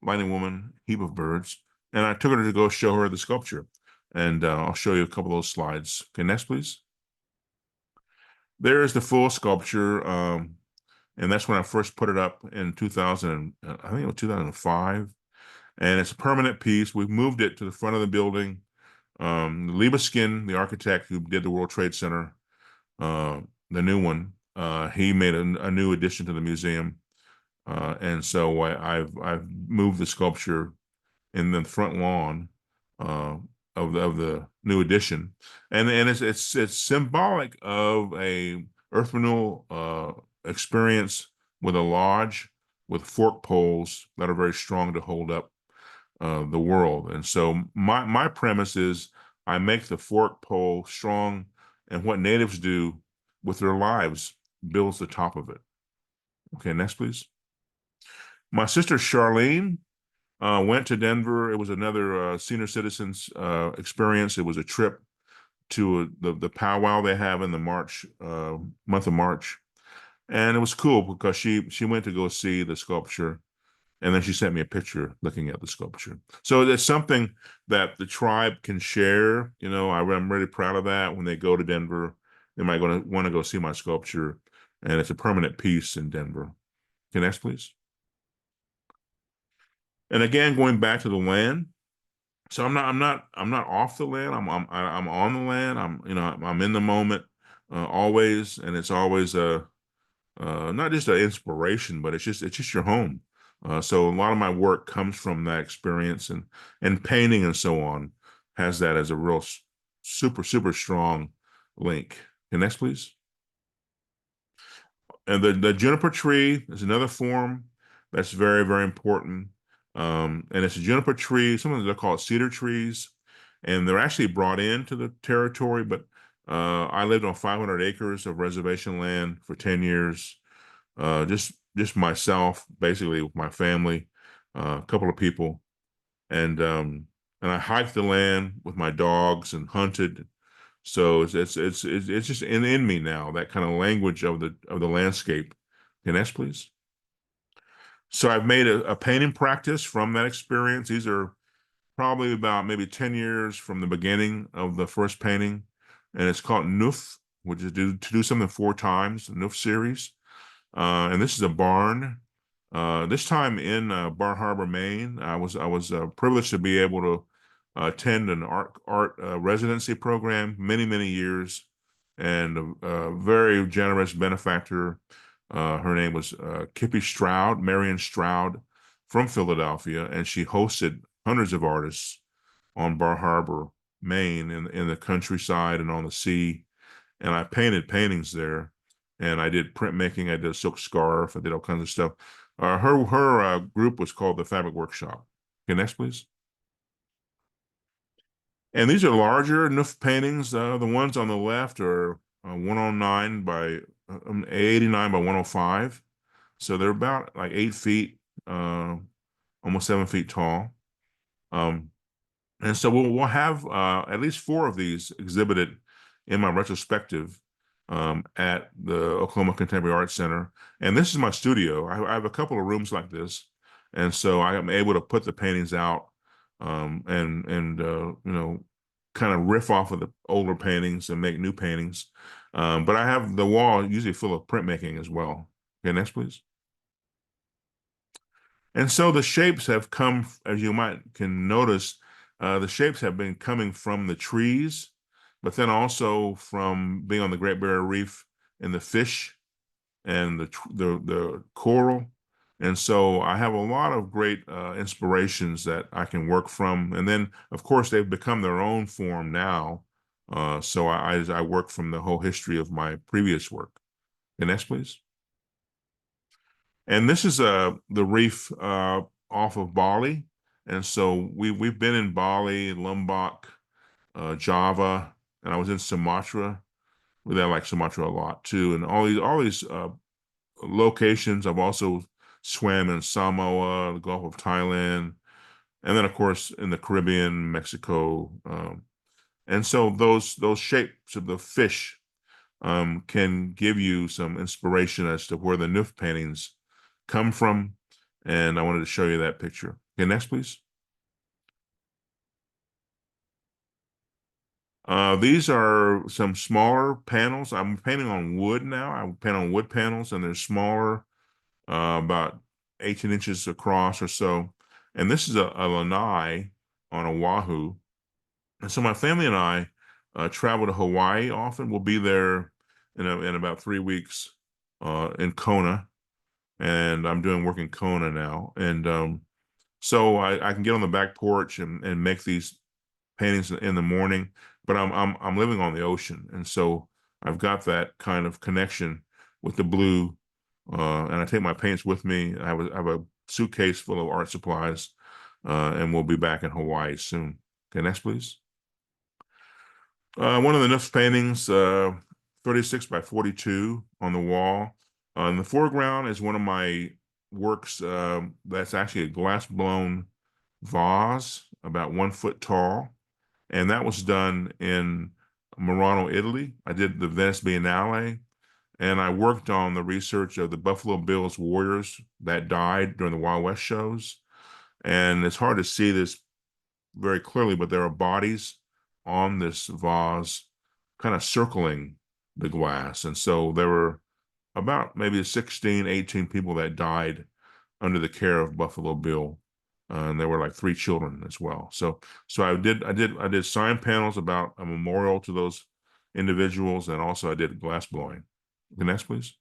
Lightning Woman, Heap of Birds, and I took her to go show her the sculpture. And I'll show you a couple of those slides. Okay, next, please. there is the full sculpture, and that's when I first put it up in 2000. I think it was 2005, and it's a permanent piece. We've moved it to the front of the building. Libeskind, the architect who did the World Trade Center, the new one, he made a new addition to the museum, and so I've moved the sculpture in the front lawn of the new addition, and it's symbolic of a earth renewal experience with a lodge with fork poles that are very strong to hold up the world. And so my premise is I make the fork pole strong, and what natives do with their lives builds the top of it. Okay, next please. My sister Charlene went to Denver. It was another senior citizens experience. It was a trip to the powwow they have in the month of March, and it was cool because she went to go see the sculpture, and then she sent me a picture looking at the sculpture. So it's something that the tribe can share. You know, I'm really proud of that. When they go to Denver, they might want to go see my sculpture, and it's a permanent piece in Denver. Okay, next please. And again, going back to the land. So I'm not off the land. I'm on the land. I'm in the moment always, and it's always not just an inspiration, but it's just your home. So a lot of my work comes from that experience, and painting and so on has that as a real super strong link. Okay, next please. And the juniper tree is another form that's very important. And it's a juniper tree. Sometimes they're called cedar trees, and they're actually brought into the territory. But I lived on 500 acres of reservation land for 10 years. Just myself, basically with my family, a couple of people, and I hiked the land with my dogs and hunted. So it's just in me now, that kind of language of the landscape. Okay, next please. So I've made a painting practice from that experience. These are probably about maybe 10 years from the beginning of the first painting, and it's called Noof, which is to do something 4 times, the Noof series. And this is a barn. This time in Bar Harbor, Maine. I was privileged to be able to attend an art residency program many years, and a very generous benefactor. Her name was Kippy Stroud, Marion Stroud, from Philadelphia, and she hosted hundreds of artists on Bar Harbor, Maine, in the countryside and on the sea. And I painted paintings there, and I did printmaking. I did a silk scarf. I did all kinds of stuff. Her group was called the Fabric Workshop. Okay, next, please. And these are larger Noof paintings. The ones on the left are 109 by 89 by 105. So they're about like 8 feet, almost 7 feet tall. And so we'll have at least 4 of these exhibited in my retrospective at the Oklahoma Contemporary Art Center. And this is my studio. I have a couple of rooms like this, and so I am able to put the paintings out and kind of riff off of the older paintings and make new paintings. But I have the wall usually full of printmaking as well. Okay, next, please. And so the shapes have come, as you can notice, the shapes have been coming from the trees, but then also from being on the Great Barrier Reef and the fish and the coral. And so I have a lot of great inspirations that I can work from. And then, of course, they've become their own form now. So I work from the whole history of my previous work. Okay, next, please. And this is the reef off of Bali. And so we've been in Bali, Lombok, Java, and I was in Sumatra. I like Sumatra a lot too. And all these locations. I've also swam in Samoa, the Gulf of Thailand, and then of course in the Caribbean, Mexico. And so those shapes of the fish can give you some inspiration as to where the Noof paintings come from. And I wanted to show you that picture. Okay, next, please. These are some smaller panels. I'm painting on wood now. I paint on wood panels, and they're smaller, about 18 inches across or so. And this is a lanai on Oahu. And so my family and I travel to Hawaii often. We'll be there in about 3 weeks in Kona, and I'm doing work in Kona now. And so I can get on the back porch and make these paintings in the morning, but I'm living on the ocean, and so I've got that kind of connection with the blue, and I take my paints with me. I have a suitcase full of art supplies, and we'll be back in Hawaii soon. Okay, next, please. One of the Nuf's paintings, 36 by 42 on the wall. In the foreground is one of my works that's actually a glass-blown vase, about 1 foot tall. And that was done in Murano, Italy. I did the Venice Biennale, and I worked on the research of the Buffalo Bills warriors that died during the Wild West shows. And it's hard to see this very clearly, but there are bodies on this vase kind of circling the glass. And so there were about maybe 16, 18 people that died under the care of Buffalo Bill. And there were like 3 children as well. So I did sign panels about a memorial to those individuals, and also I did glass blowing. The next, please.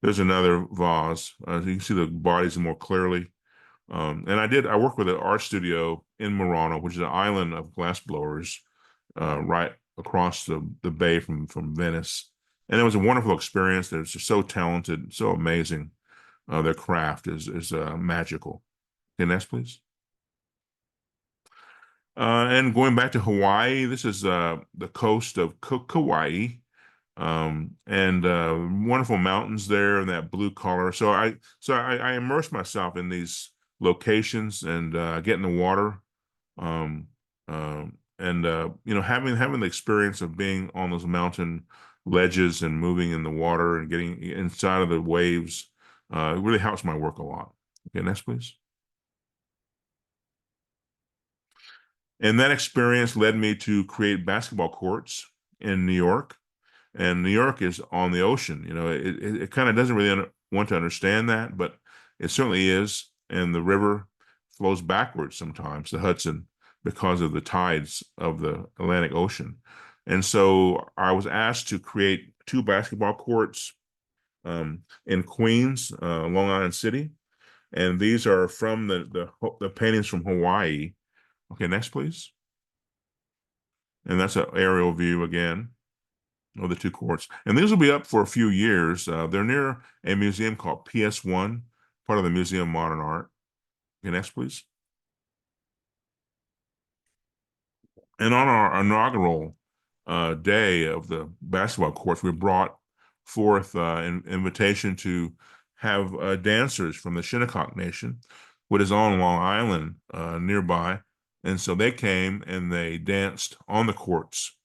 There's another vase. You can see the bodies more clearly. And I worked with an art studio in Murano, which is an island of glass blowers, right across the bay from Venice. And it was a wonderful experience. They're just so talented, so amazing. Their craft is magical. Okay, next, please. And going back to Hawaii, this is the coast of Kauai, and wonderful mountains there and that blue color. So I immerse myself in these locations and get in the water, and having the experience of being on those mountain ledges and moving in the water and getting inside of the waves, it really helps my work a lot. Okay, next, please. And that experience led me to create basketball courts in New York. And New York is on the ocean. It kind of doesn't really want to understand that, but it certainly is. And the river flows backwards sometimes, the Hudson, because of the tides of the Atlantic Ocean. And so I was asked to create 2 basketball courts in Queens, Long Island City. And these are from the paintings from Hawaii. Okay, next, please. And that's an aerial view again of the 2 courts. And these will be up for a few years. They're near a museum called PS1, part of the Museum of Modern Art. Okay, next, please. And on our inaugural day of the basketball courts, we brought forth an invitation to have dancers from the Shinnecock Nation, which is on Long Island nearby. And so they came and they danced on the courts.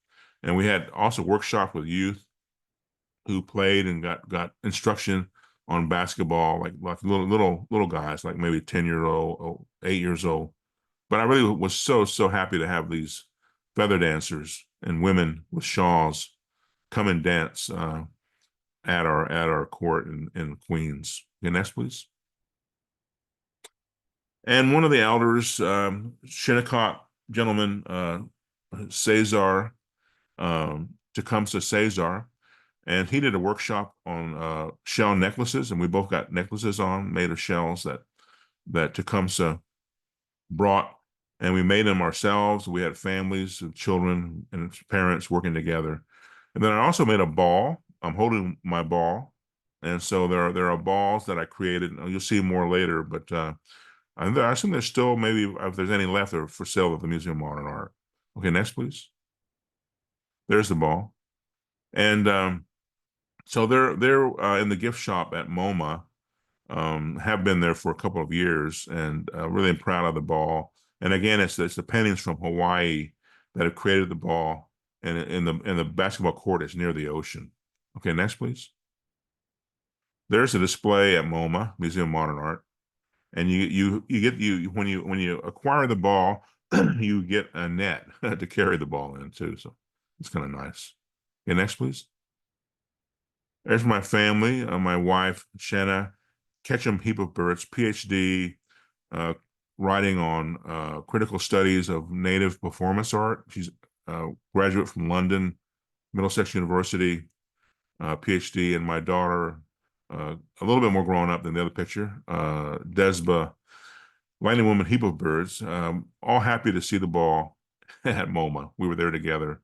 And we had also workshop with youth who played and got instruction on basketball, like little guys, like maybe 10-year-old or 8 years old. But I really was so happy to have these feather dancers and women with shawls come and dance at our court in Queens. Okay, next, please. And one of the elders, Shinnecock gentleman, Cesar, Tecumseh Cesar, and he did a workshop on shell necklaces, and we both got necklaces on made of shells that Tecumseh brought, and we made them ourselves. We had families and children and parents working together. And then I also made a ball. I'm holding my ball, and so there are balls that I created. You'll see more later, but I think there's still, maybe if there's any left, are for sale at the Museum of Modern Art. Okay, next, please. There's the ball, and so they're in the gift shop at MoMA. Have been there for a couple of years, and really proud of the ball. And again, it's the paintings from Hawaii that have created the ball, and in the basketball court is near the ocean. Okay, next, please. There's a display at MoMA, Museum of Modern Art, and when you acquire the ball, you get a net to carry the ball in too. So it's kind of nice. Okay, next, please. There's my family, my wife, Shanna Heap of Birds, PhD, writing on critical studies of Native performance art. She's a graduate from London, Middlesex University, PhD, and my daughter, a little bit more grown up than the other picture, Desba, Lightning Woman Heap of Birds, all happy to see the ball at MoMA. We were there together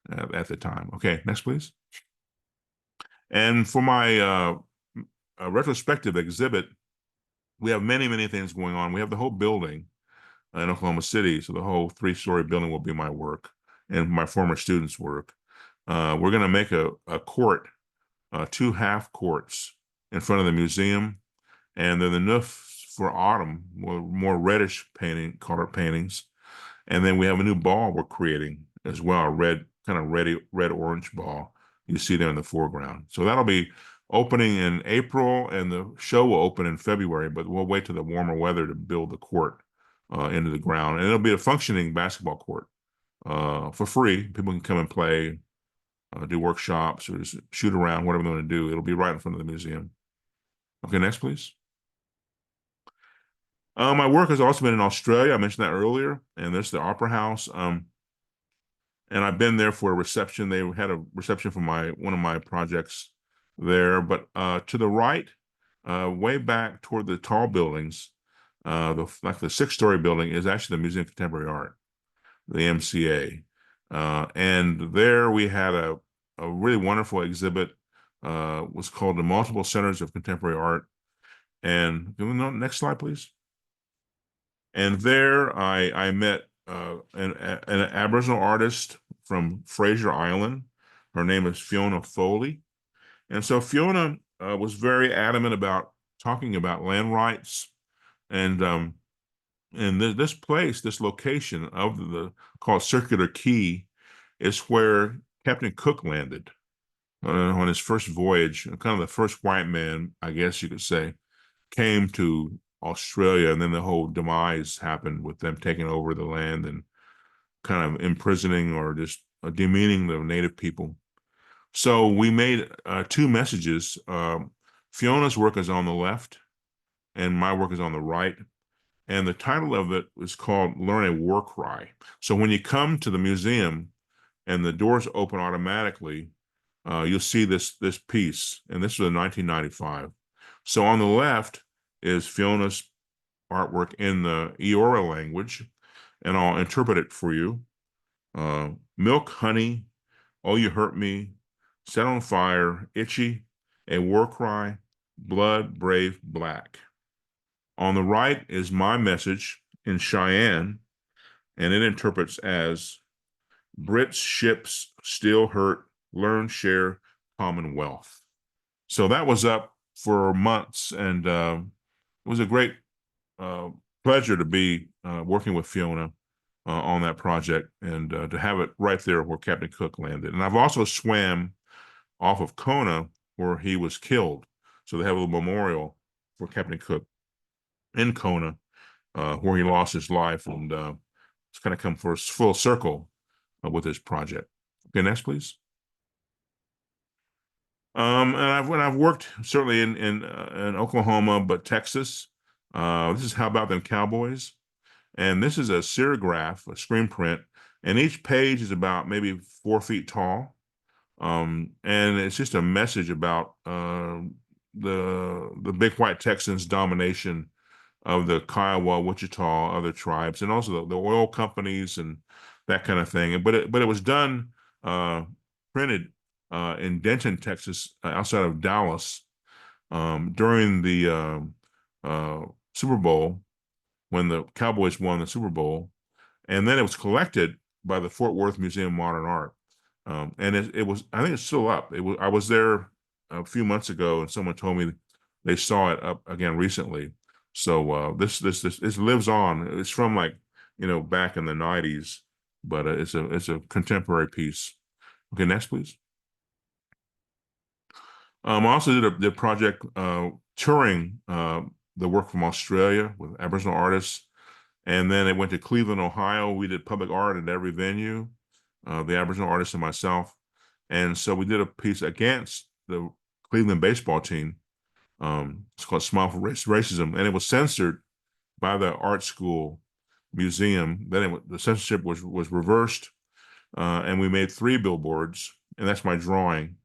at the time. Okay, next, please. And for my retrospective exhibit, we have many, many things going on. We have the whole building in Oklahoma City. So the whole 3-story building will be my work and my former students' work. We're going to make a court, 2 half courts in front of the museum. And then the noof for autumn, more reddish color paintings. And then we have a new ball we're creating as well, a red, kind of red-orange ball you see there in the foreground. So that'll be opening in April, and the show will open in February, but we'll wait till the warmer weather to build the court into the ground. And it'll be a functioning basketball court for free. People can come and play, do workshops, or just shoot around, whatever they want to do. It'll be right in front of the museum. Okay, next, please. My work has also been in Australia. I mentioned that earlier, and there's the Opera House. And I've been there for a reception. They had a reception for one of my projects there. But to the right, way back toward the tall buildings, the 6-story building is actually the Museum of Contemporary Art, the MCA. And there we had a really wonderful exhibit, was called the Multiple Centers of Contemporary Art. And can we know, next slide, please? And there I met an Aboriginal artist from Fraser Island. Her name is Fiona Foley. And so Fiona was very adamant about talking about land rights. And this place, this location of called Circular Quay, is where Captain Cook landed on his first voyage, kind of the first white man, I guess you could say, came to Australia, and then the whole demise happened with them taking over the land and kind of imprisoning or just demeaning the native people. So we made 2 messages. Fiona's work is on the left, and my work is on the right. And the title of it is called Learn a War Cry. So when you come to the museum and the doors open automatically, you'll see this piece, and this was in 1995. So on the left is Fiona's artwork in the Eora language, and I'll interpret it for you. Milk, honey, oh, you hurt me, set on fire, itchy, a war cry, blood, brave, black. On the right is my message in Cheyenne, and it interprets as Brits ships still hurt, learn, share, commonwealth. So that was up for months, and it was a great pleasure to be working with Fiona on that project, and to have it right there where Captain Cook landed. And I've also swam off of Kona where he was killed. So they have a little memorial for Captain Cook in Kona where he lost his life, and it's kind of come for a full circle with this project. Okay, next, please. And I've worked certainly in Oklahoma, but Texas. This is How About Them Cowboys, and this is a serigraph, a screen print, and each page is about maybe 4 feet tall, and it's just a message about the big white Texans' domination of the Kiowa, Wichita, other tribes, and also the oil companies and that kind of thing. But it was done, printed in Denton, Texas, outside of Dallas, during the Super Bowl, when the Cowboys won the Super Bowl, and then it was collected by the Fort Worth Museum of Modern Art, and it was, I think it's still up. I was there a few months ago, and someone told me they saw it up again recently. So this lives on. It's from, like, back in the 90s, but it's a contemporary piece. Okay, next, please. I also did a project touring the work from Australia with Aboriginal artists. And then it went to Cleveland, Ohio. We did public art at every venue, the Aboriginal artist and myself. And so we did a piece against the Cleveland baseball team. It's called Smile for Racism. And it was censored by the art school museum. Then the censorship was reversed. And we made 3 billboards. And that's my drawing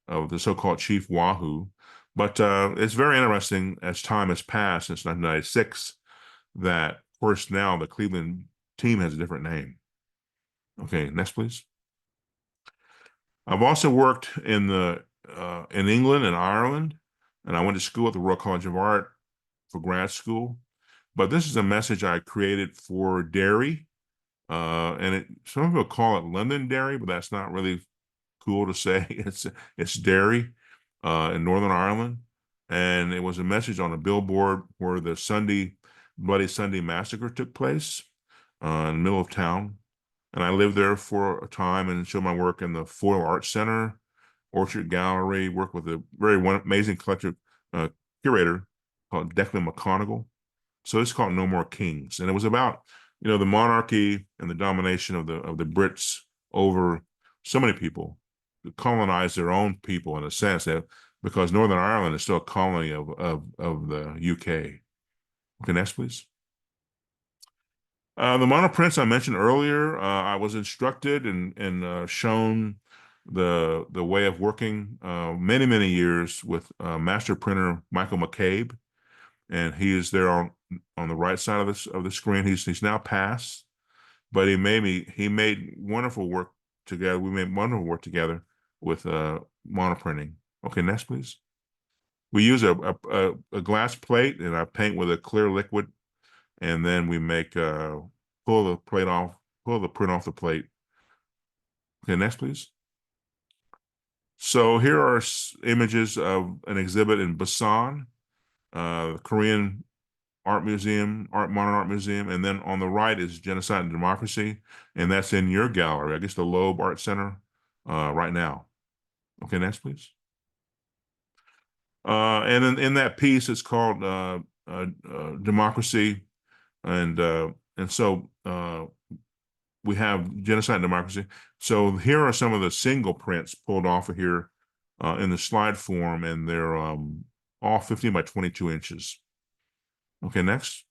of the so-called Chief Wahoo. But it's very interesting as time has passed since 1996 that, of course, now the Cleveland team has a different name. Okay, next, please. I've also worked in England and Ireland, and I went to school at the Royal College of Art for grad school. But this is a message I created for Derry, and some people call it Londonderry, but that's not really cool to say. It's Derry in Northern Ireland, and it was a message on a billboard where the Bloody Sunday massacre took place in the middle of town. And I lived there for a time and showed my work in the Foyle Arts Center, Orchard Gallery, worked with a very amazing collective curator called Declan McConigal. So it's called No More Kings. And it was about, the monarchy and the domination of the Brits over so many people, to colonize their own people in a sense, because Northern Ireland is still a colony of the UK. Okay, next, please. The monoprints I mentioned earlier, I was instructed and shown the way of working many years with master printer Michael McCabe, and he is there on the right side of the screen. He's now passed, but he made wonderful work together. We made wonderful work together with monoprinting. Okay, next, please. We use a glass plate, and I paint with a clear liquid. And then we pull the print off the plate. Okay, next, please. So here are images of an exhibit in Busan, the Korean modern art museum. And then on the right is Genocide and Democracy. And that's in your gallery, I guess the Loeb Art Center right now. Okay, next, please. And in that piece, it's called Democracy. And so we have Genocide and Democracy. So here are some of the single prints pulled off of here in the slide form, and they're all 15 by 22 inches. Okay, next.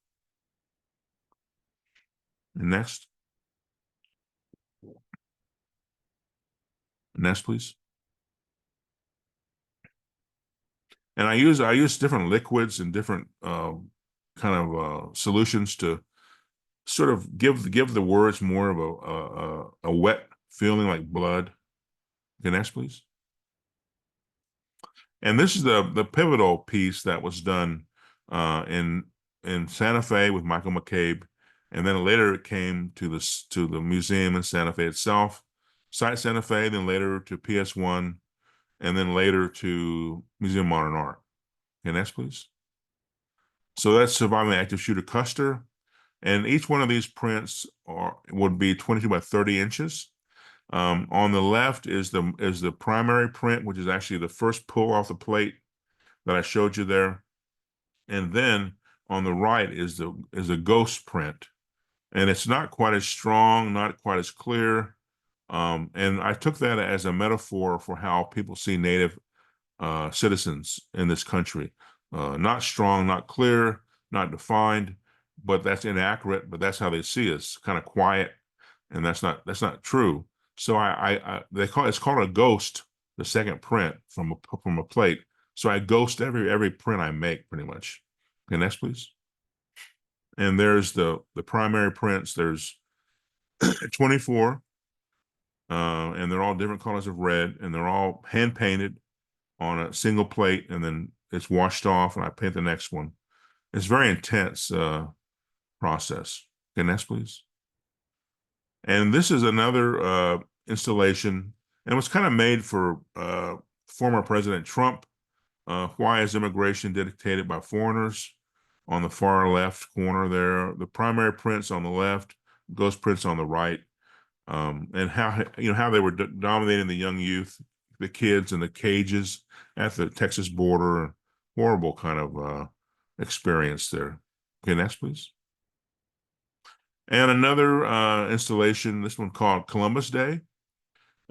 And next. Next, please. And I use different liquids and different kind of solutions to sort of give the words more of a wet feeling, like blood. Okay, next, please. And this is the pivotal piece that was done in Santa Fe with Michael McCabe, and then later it came to the museum in Santa Fe itself, Site Santa Fe, then later to PS1, and then later to Museum of Modern Art. Okay, next, please. So that's Surviving Active Shooter Custer. And each one of these prints would be 22 by 30 inches. On the left is the primary print, which is actually the first pull off the plate that I showed you there. And then on the right is the ghost print. And it's not quite as strong, not quite as clear. And I took that as a metaphor for how people see Native citizens in this country. Not strong, not clear, not defined, but that's inaccurate, but that's how they see us, kind of quiet, and that's not true. So it's called a ghost, the second print from a plate. So I ghost every print I make, pretty much. Okay, next, please. And there's the primary prints. There's 24, and they're all different colors of red, and they're all hand painted on a single plate, and then it's washed off, and I paint the next one. It's a very intense process. Okay, next, please. And this is another installation, and it was kind of made for former President Trump. Why is immigration dictated by foreigners? On the far left corner there, the primary prints on the left, ghost prints on the right, and how they were dominating the young youth, the kids in the cages at the Texas border. Horrible kind of experience there. Okay, next, please. And another installation, this one called Columbus Day.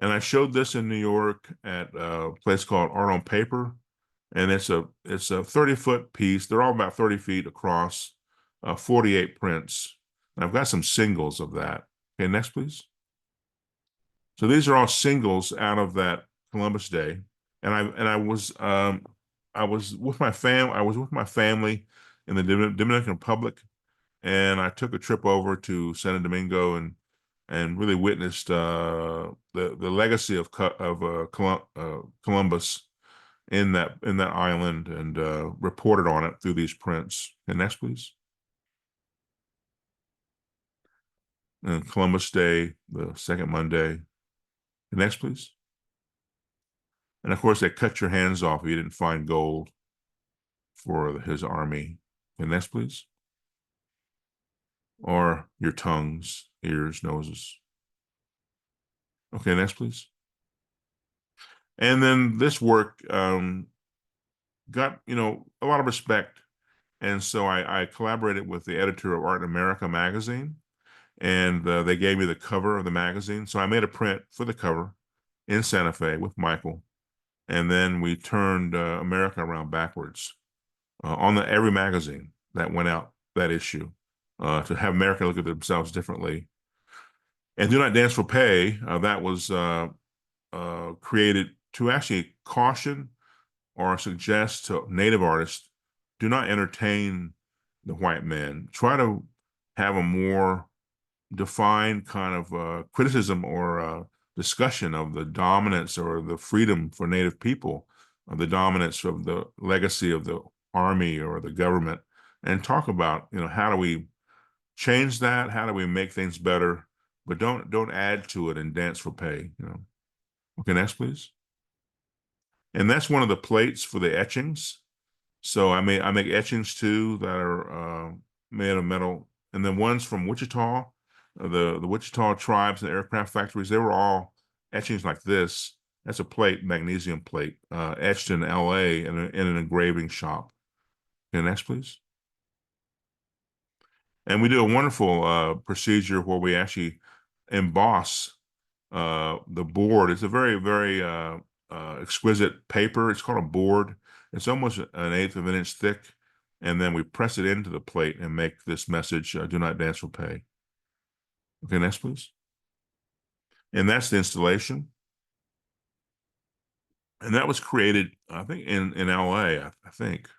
And I showed this in New York at a place called Art on Paper. And it's a 30-foot piece. They're all about 30 feet across, 48 prints. And I've got some singles of that. Okay, next, please. So these are all singles out of that Columbus Day. And I was with my family in the Dominican Republic, and I took a trip over to Santo Domingo and really witnessed the legacy of Columbus in that island, and reported on it through these prints. And next, please. And Columbus Day, the second Monday. And next, please. And of course, they cut your hands off if you didn't find gold for his army. And next, please. Or your tongues, ears, noses. Okay, next, please. And then this work got, a lot of respect. And so I collaborated with the editor of Art in America magazine, and they gave me the cover of the magazine. So I made a print for the cover in Santa Fe with Michael. And then we turned America around backwards on every magazine that went out that issue, to have America look at themselves differently. And Do Not Dance for Pay, that was created to actually caution or suggest to Native artists, do not entertain the white man. Try to have a more defined kind of criticism or discussion of the dominance or the freedom for Native people, of the dominance of the legacy of the army or the government, and talk about, how do we change that? How do we make things better? But don't add to it and dance for pay. Okay, next, please. And that's one of the plates for the etchings. So I make etchings too that are made of metal, and then ones from Wichita, the Wichita tribes and aircraft factories. They were all etchings like this. That's a plate, magnesium plate, etched in L.A. in an engraving shop. Okay, next, please. And we do a wonderful procedure where we actually emboss the board. It's a very, very exquisite paper. It's called a board. It's almost 1/8 of an inch thick. And then we press it into the plate and make this message, do not dance for pay. Okay, next, please. And that's the installation. And that was created, I think, in LA, I think.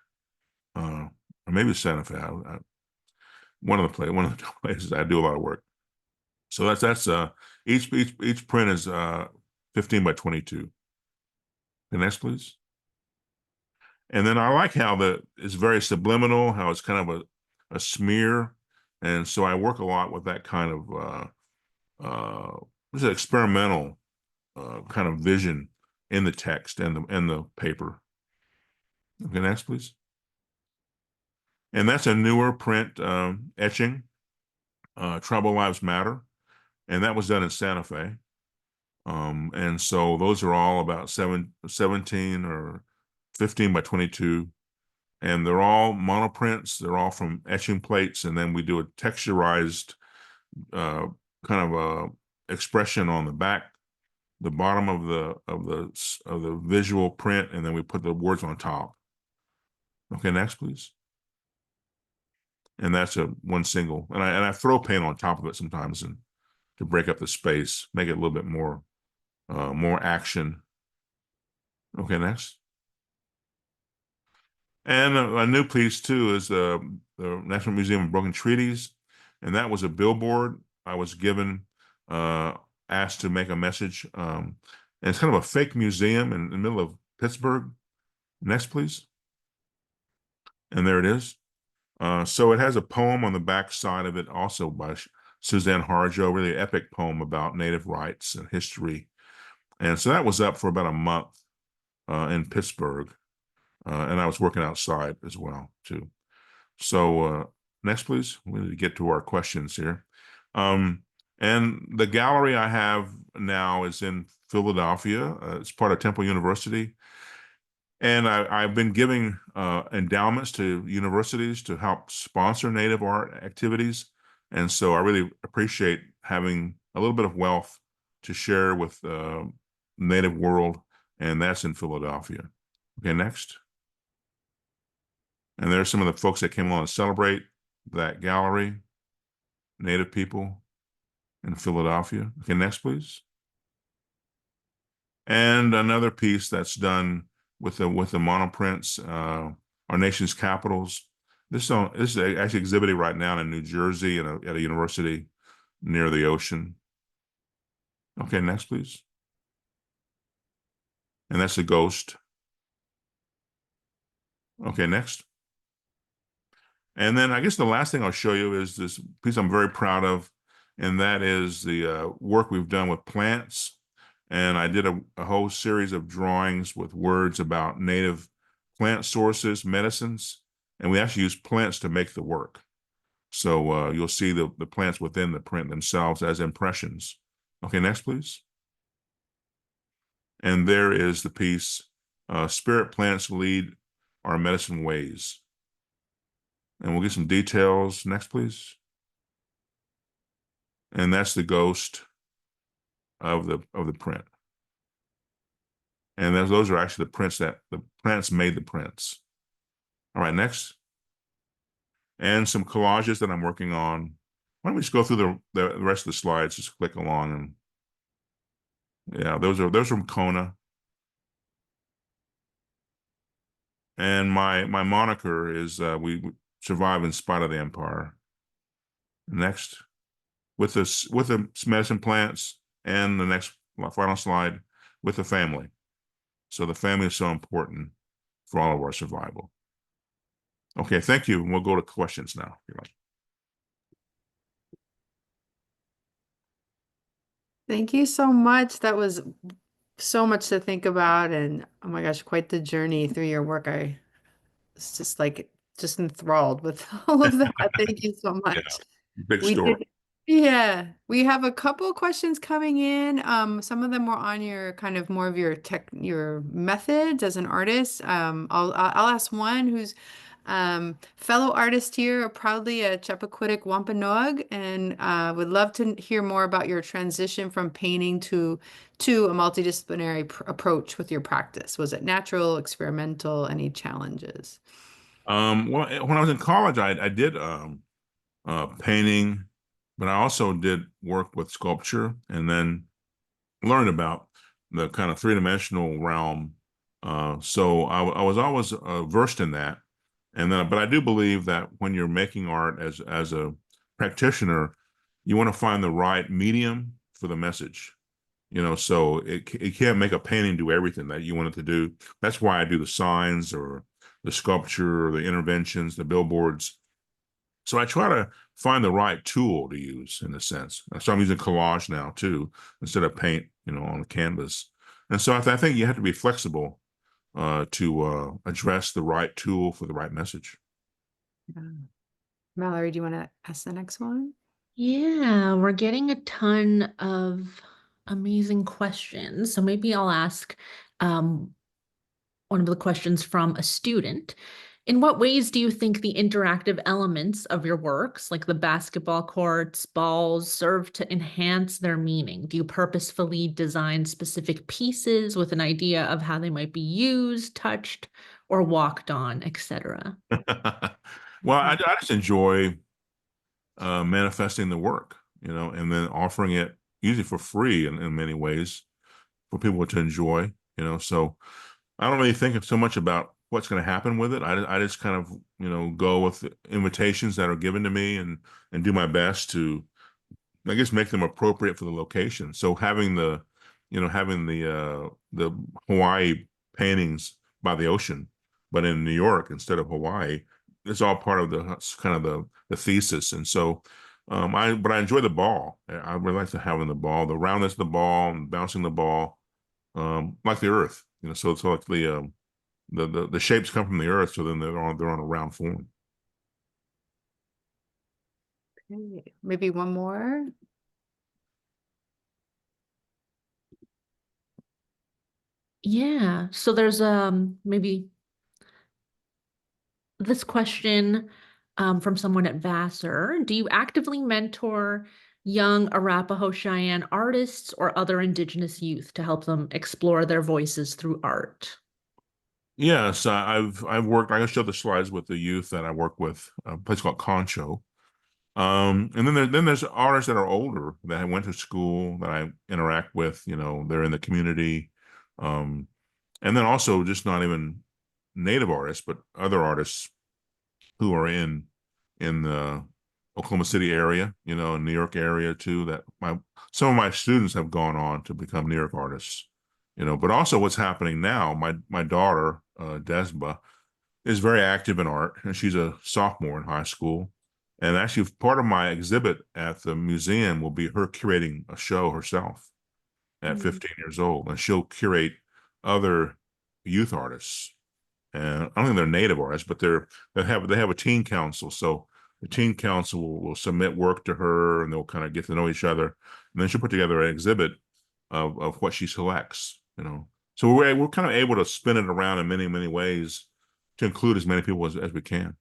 Or maybe Santa Fe. One of the places I do a lot of work. So that's each print is 15 by 22. The next, please. And then I like how it's very subliminal, how it's kind of a smear. And so I work a lot with that kind of this is experimental kind of vision in the text and the paper. Okay, next, please. And that's a newer print etching, Tribal Lives Matter. And that was done in Santa Fe. And so those are all about 17 or 15 by 22. And they're all monoprints. They're all from etching plates. And then we do a texturized kind of expression on the back, the bottom of the visual print, and then we put the words on top. Okay, next, please. And that's one single. And I throw paint on top of it sometimes and to break up the space, make it a little bit more action. Okay, next. And a new piece too is the National Museum of Broken Treaties, and that was a billboard I was given, asked to make a message. And it's kind of a fake museum in the middle of Pittsburgh. Next, please. And there it is. So it has a poem on the back side of it, also by Suzanne Harjo, really epic poem about Native rights and history. And so that was up for about a month in Pittsburgh. And I was working outside as well, too. So next, please. We need to get to our questions here. And the gallery I have now is in Philadelphia. It's part of Temple University. And I've been giving endowments to universities to help sponsor Native art activities. And so I really appreciate having a little bit of wealth to share with the native world, and that's in Philadelphia. Okay, next. And there's some of the folks that came along to celebrate that gallery, Native people in Philadelphia. Okay, next, please. And another piece that's done with the monoprints, our nation's capitals. This is actually exhibited right now in New Jersey at a university near the ocean. Okay, next, please. And that's a ghost. Okay, next. And then I guess the last thing I'll show you is this piece I'm very proud of, and that is the work we've done with plants. And I did a whole series of drawings with words about native plant sources, medicines, and we actually use plants to make the work. So you'll see the plants within the print themselves as impressions. Okay, next, please. And there is the piece, Spirit Plants Lead Our Medicine Ways. And we'll get some details. Next, please. And that's the ghost of the print. And those are actually the prints that the plants made the prints. All right, next. And some collages that I'm working on. Why don't we just go through the rest of the slides, just click along, and yeah, those are from Kona. And my moniker is we survive in spite of the empire. Next, with the medicine plants, and the next final slide with the family. So the family is so important for all of our survival. Okay, thank you. And we'll go to questions now. Thank you so much. That was so much to think about, and oh my gosh, quite the journey through your work. I was just enthralled with all of that. Thank you so Yeah, much. big We story. did, yeah, we have a couple questions coming in. Some of them were on your kind of more of your methods as an artist. I'll ask one who's fellow artist here, proudly a Chappaquiddick Wampanoag, and would love to hear more about your transition from painting to a multidisciplinary approach with your practice. Was it natural, experimental, any challenges? Well, when I was in college, I did painting, but I also did work with sculpture, and then learned about the kind of three-dimensional realm. So I was always versed in that. And then, but I do believe that when you're making art as a practitioner, you want to find the right medium for the message. So it can't make a painting do everything that you want it to do. That's why I do the signs or the sculpture or the interventions, the billboards. So I try to find the right tool to use in a sense. So I'm using collage now too, instead of paint, on the canvas. And so I think you have to be flexible to address the right tool for the right message. Yeah. Mallory, do you want to ask the next one? Yeah, we're getting a ton of amazing questions. So maybe I'll ask um, one of the questions from a student. In what ways do you think the interactive elements of your works, like the basketball courts, balls, serve to enhance their meaning? Do you purposefully design specific pieces with an idea of how they might be used, touched, or walked on, etc.? Well, I just enjoy manifesting the work, and then offering it usually for free in many ways for people to enjoy, So I don't really think so much about what's going to happen with it. I just kind of, go with the invitations that are given to me and do my best to, I guess, make them appropriate for the location. So having the Hawaii paintings by the ocean, but in New York instead of Hawaii, it's all part of the kind of the thesis. And so, but I enjoy the ball. I really like to having the ball, the roundness of the ball, and bouncing the ball, like the Earth. So it's like the shapes come from the Earth, so then they're on a round form. Okay, maybe one more. Yeah, so there's maybe this question from someone at Vassar. Do you actively mentor young Arapaho Cheyenne artists or other Indigenous youth to help them explore their voices through art? Yes, I've worked. I showed the slides with the youth that I work with, a place called Concho. And then there's artists that are older that I went to school that I interact with. They're in the community, and then also just not even native artists, but other artists who are in the Oklahoma City area, in New York area too. That some of my students have gone on to become New York artists. But also what's happening now. My daughter, Desba, is very active in art, and she's a sophomore in high school. And actually, part of my exhibit at the museum will be her curating a show herself at 15 years old, and she'll curate other youth artists. And I don't think they're native artists, but they have a teen council. So the teen council will submit work to her, and they'll kind of get to know each other. And then she'll put together an exhibit of what she selects. So we're kind of able to spin it around in many, many ways to include as many people as we can.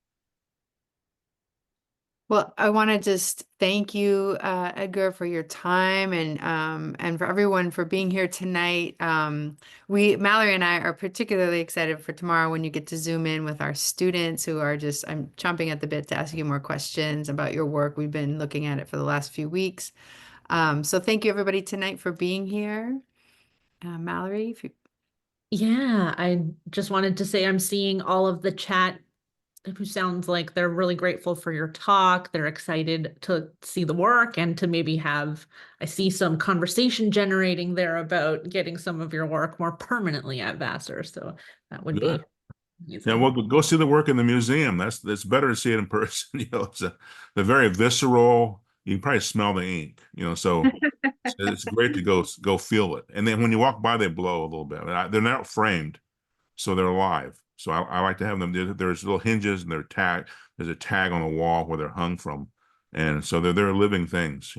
Well, I want to just thank you, Edgar, for your time and for everyone for being here tonight. Mallory and I are particularly excited for tomorrow when you get to Zoom in with our students who are I'm chomping at the bit to ask you more questions about your work. We've been looking at it for the last few weeks. So thank you everybody tonight for being here. Mallory, if you... Yeah, I just wanted to say I'm seeing all of the chat who sounds like they're really grateful for your talk. They're excited to see the work and to maybe I see some conversation generating there about getting some of your work more permanently at Vassar. So that would Good. be Yeah, amazing. well, go see the work in the museum. That's better to see it in person. They're very visceral. You can probably smell the ink. So it's great to go feel it. And then when you walk by, they blow a little bit. They're not framed, so they're alive. So I like to have them. There's little hinges, and there's a tag on the wall where they're hung from, and so they're living things.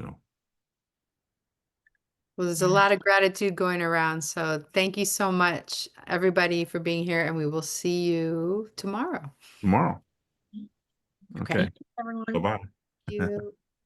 Well, there's a lot of gratitude going around. So thank you so much, everybody, for being here, and we will see you tomorrow. Tomorrow. Okay. Okay. Everyone. Bye-bye. Thank you.